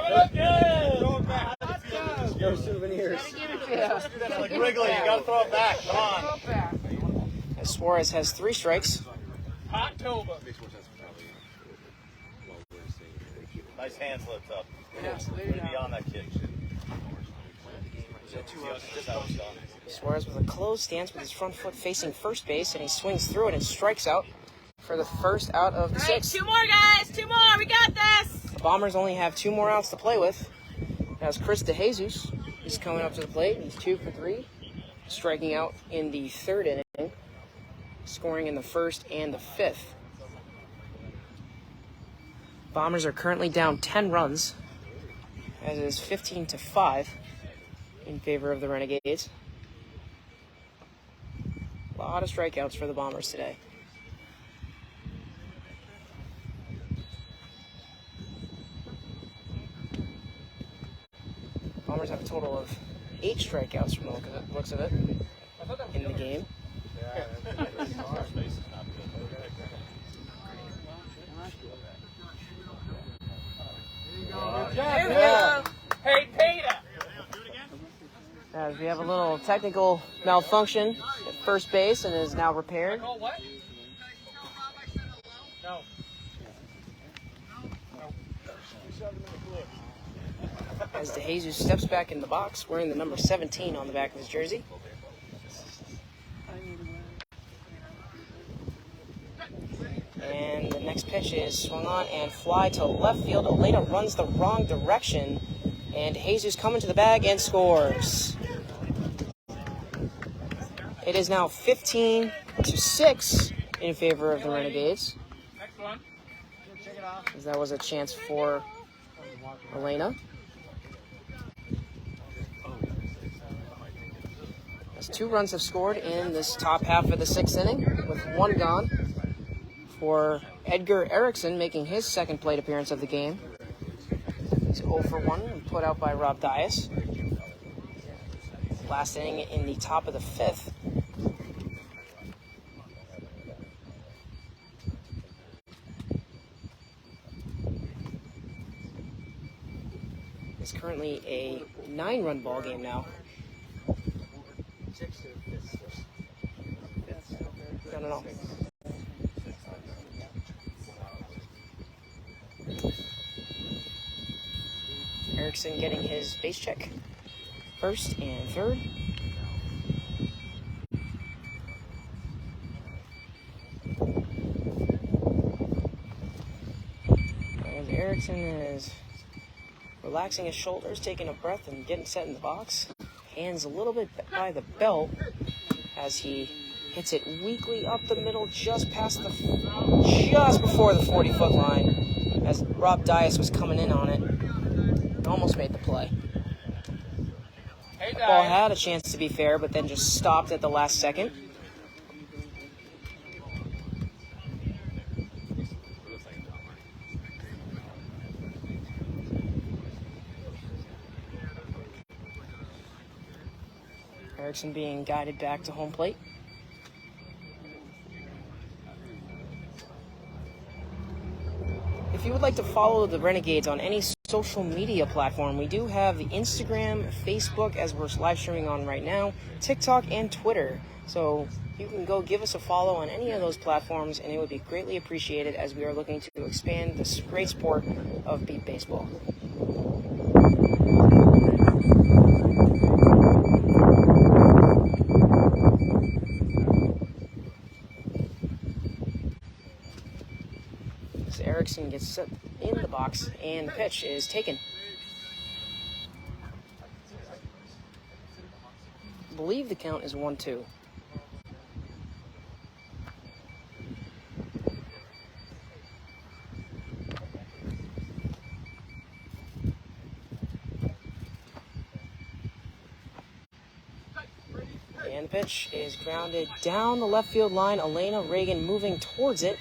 No souvenirs. Like Wrigley, you gotta throw it back. Come on. As Suarez has 3 strikes. Nice hand slipped up. Beyond that kid. Suarez with a closed stance with his front foot facing first base, and he swings through it and strikes out for the first out of the 6th. 2 more, guys. 2 more. We got this. The Bombers only have 2 more outs to play with. As Chris DeJesus is coming up to the plate. He's 2 for 3, striking out in the 3rd inning, scoring in the 1st and the 5th. Bombers are currently down 10 runs, as is 15-5 in favor of the Renegades. A lot of strikeouts for the Bombers today. Bombers have a total of 8 strikeouts from the looks of it in the game. There we go. Hey, Peter! As we have a little technical malfunction at first base and is now repaired. Oh, what? No. As DeJesus steps back in the box, wearing the number 17 on the back of his jersey. And the next pitch is swung on and fly to left field. Elena runs the wrong direction, and DeJesus coming to the bag and scores. It is now 15-6 in favor of the Renegades. Next one. As that was a chance for Elena. As 2 runs have scored in this top half of the 6th inning, with 1 gone for Edgar Erickson making his second plate appearance of the game. He's 0 for 1 and put out by Rob Dias. Last inning in the top of the 5th. It's currently a 9-run ball game now. No. Erickson getting his base check. First and third. And Erickson is relaxing his shoulders, taking a breath, and getting set in the box. Hands a little bit by the belt as he hits it weakly up the middle, just before the 40-foot line, as Rob Dias was coming in on it. Almost made the play. Ball had a chance to be fair, but then just stopped at the last second. Erickson being guided back to home plate. If you would like to follow the Renegades on any social media platform, we do have the Instagram, Facebook, as we're live streaming on right now, TikTok, and Twitter. So you can go give us a follow on any of those platforms, and it would be greatly appreciated as we are looking to expand this great sport of beat baseball. Erickson gets set in the box, and the pitch is taken. I believe the count is 1-2. And the pitch is grounded down the left field line. Elena Reagan moving towards it.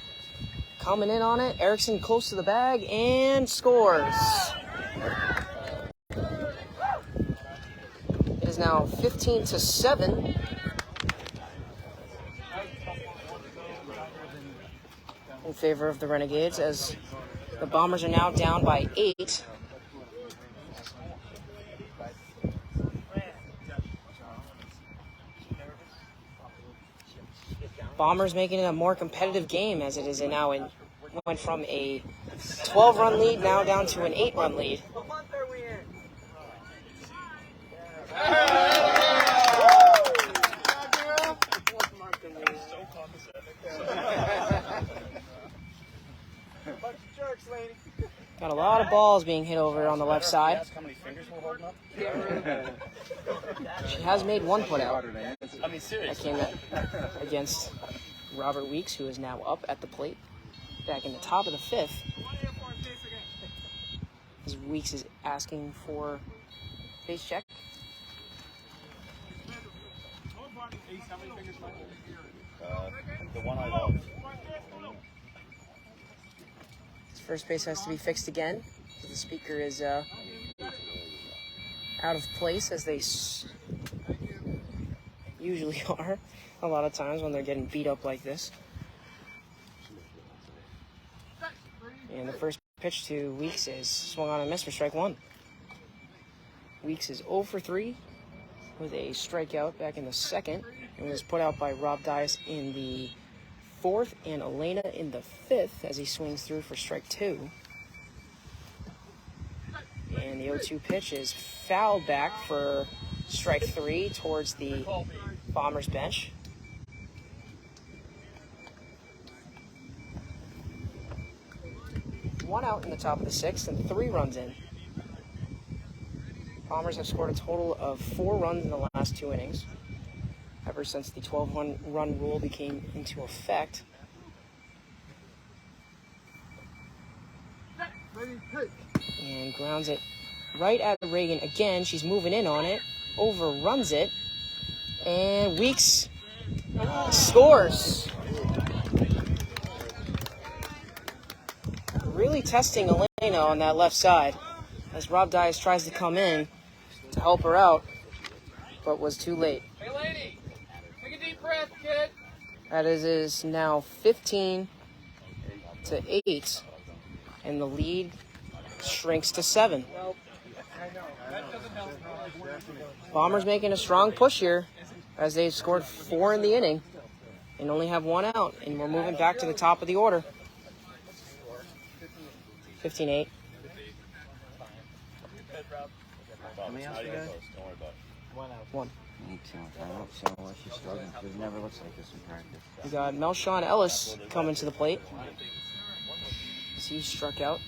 Coming in on it, Erickson close to the bag and scores. It is now 15-7. In favor of the Renegades, as the Bombers are now down by 8. Bombers making it a more competitive game, as it is now went from a 12-run lead now down to an 8-run lead. Got a lot of balls being hit over on the left side. She has made one put out. That came against Robert Weeks, who is now up at the plate, back in the top of the 5th. As Weeks is asking for base check. The one I love. His first base has to be fixed again. The speaker is out of place, as they usually are a lot of times when they're getting beat up like this. And the first pitch to Weeks is swung on and missed for strike 1. Weeks is 0 for 3 with a strikeout back in the 2nd, and was put out by Rob Dias in the 4th and Elena in the 5th as he swings through for strike 2. And the 0-2 pitch is fouled back for strike 3 towards the Bombers bench. One out in the top of the 6th and 3 runs in. Bombers have scored a total of 4 runs in the last 2 innings, ever since the 12-run rule became into effect. And grounds it right at Reagan again. She's moving in on it, overruns it, and Weeks scores. really testing Elena on that left side as Rob Dias tries to come in to help her out, but was too late. Hey, lady, take a deep breath, kid. That is now 15-8, and the lead shrinks to 7. Bombers making a strong push here as they've scored 4 in the inning and only have 1 out, and we're moving back to the top of the order. 15-8. How many outs we got? 1. Me too. I don't see why she's struggling. It never looks like this in practice. We got Melshawn Ellis coming to the plate. As he struck out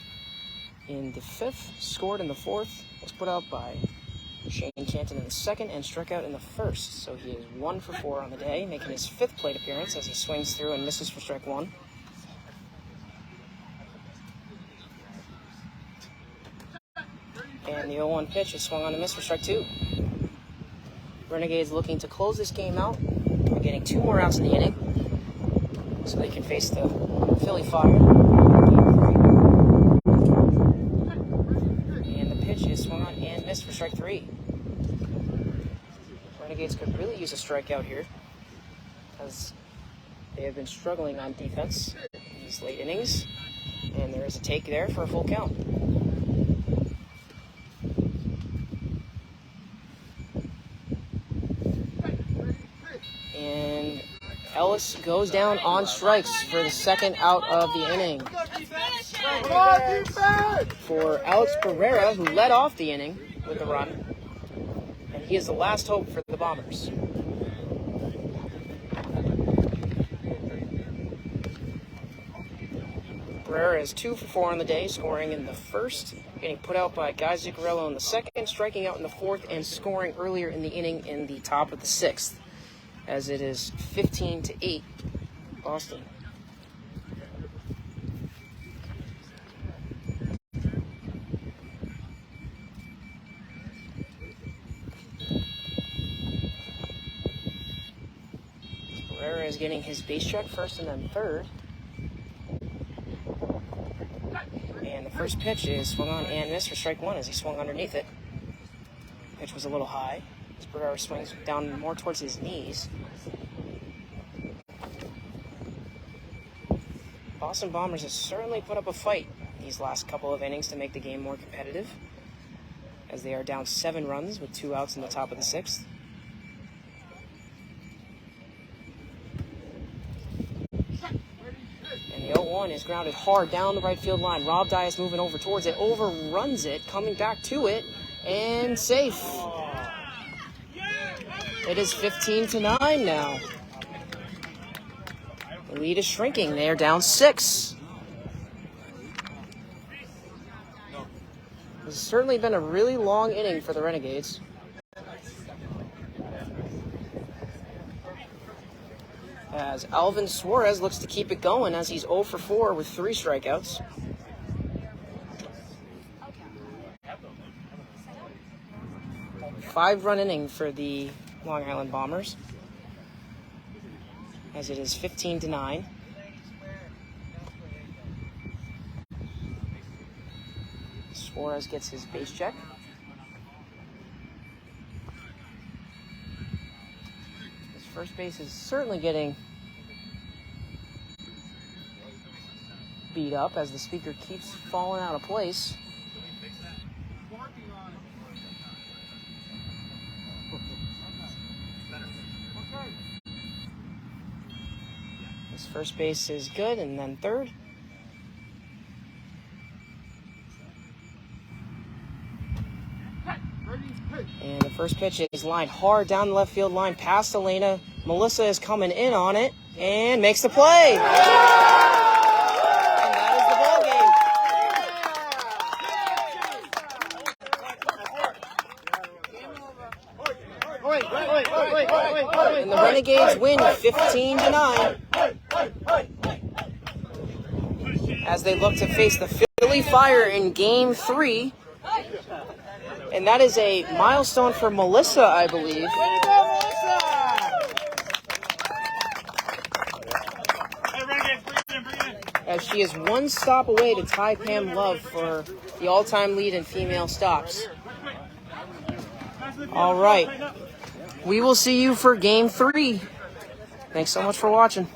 in the 5th, scored in the 4th, was put out by Shane Canton in the 2nd, and struck out in the 1st. So he is 1 for 4 on the day, making his 5th plate appearance as he swings through and misses for strike 1. And the 0-1 pitch is swung on and missed for strike 2. Renegades looking to close this game out by getting 2 more outs in the inning so they can face the Philly Fire. And the pitch is swung on and missed for strike 3. Renegades could really use a strikeout here as they have been struggling on defense in these late innings. And there is a take there for a full count. And Ellis goes down on strikes for the 2nd out of the inning. For Alex Pereira, who led off the inning with a run, and he is the last hope for the Bombers. Pereira is 2 for 4 on the day, scoring in the 1st, getting put out by Guy Zuccarello in the 2nd, striking out in the 4th, and scoring earlier in the inning in the top of the 6th. As it is 15-8, Boston. Pereira is getting his base check 1st and then 3rd. And the first pitch is swung on and missed for strike 1 as he swung underneath it. Pitch was a little high. Pereira swings down more towards his knees. Boston Bombers have certainly put up a fight these last couple of innings to make the game more competitive, as they are down 7 runs with 2 outs in the top of the 6th. And the 0-1 is grounded hard down the right field line. Rob Dias moving over towards it, overruns it, coming back to it, and safe. It is 15-9 now. The lead is shrinking. They are down 6. This has certainly been a really long inning for the Renegades. As Alvin Suarez looks to keep it going as he's 0 for 4 with 3 strikeouts. Five-run inning for the Long Island Bombers, as it is 15-9. Suarez gets his base check. His first base is certainly getting beat up as the speaker keeps falling out of place. His first base is good, and then 3rd. And the first pitch is lined hard down the left field line past Elena. Melissa is coming in on it and makes the play. And that is the ball game. And the Renegades win 15-9 as they look to face the Philly Fire in Game 3. And that is a milestone for Melissa, I believe. Hey, Renegades, bring it in. as she is one stop away to tie Pam Love for the all-time lead in female stops. All right. We will see you for Game 3. Thanks so much for watching.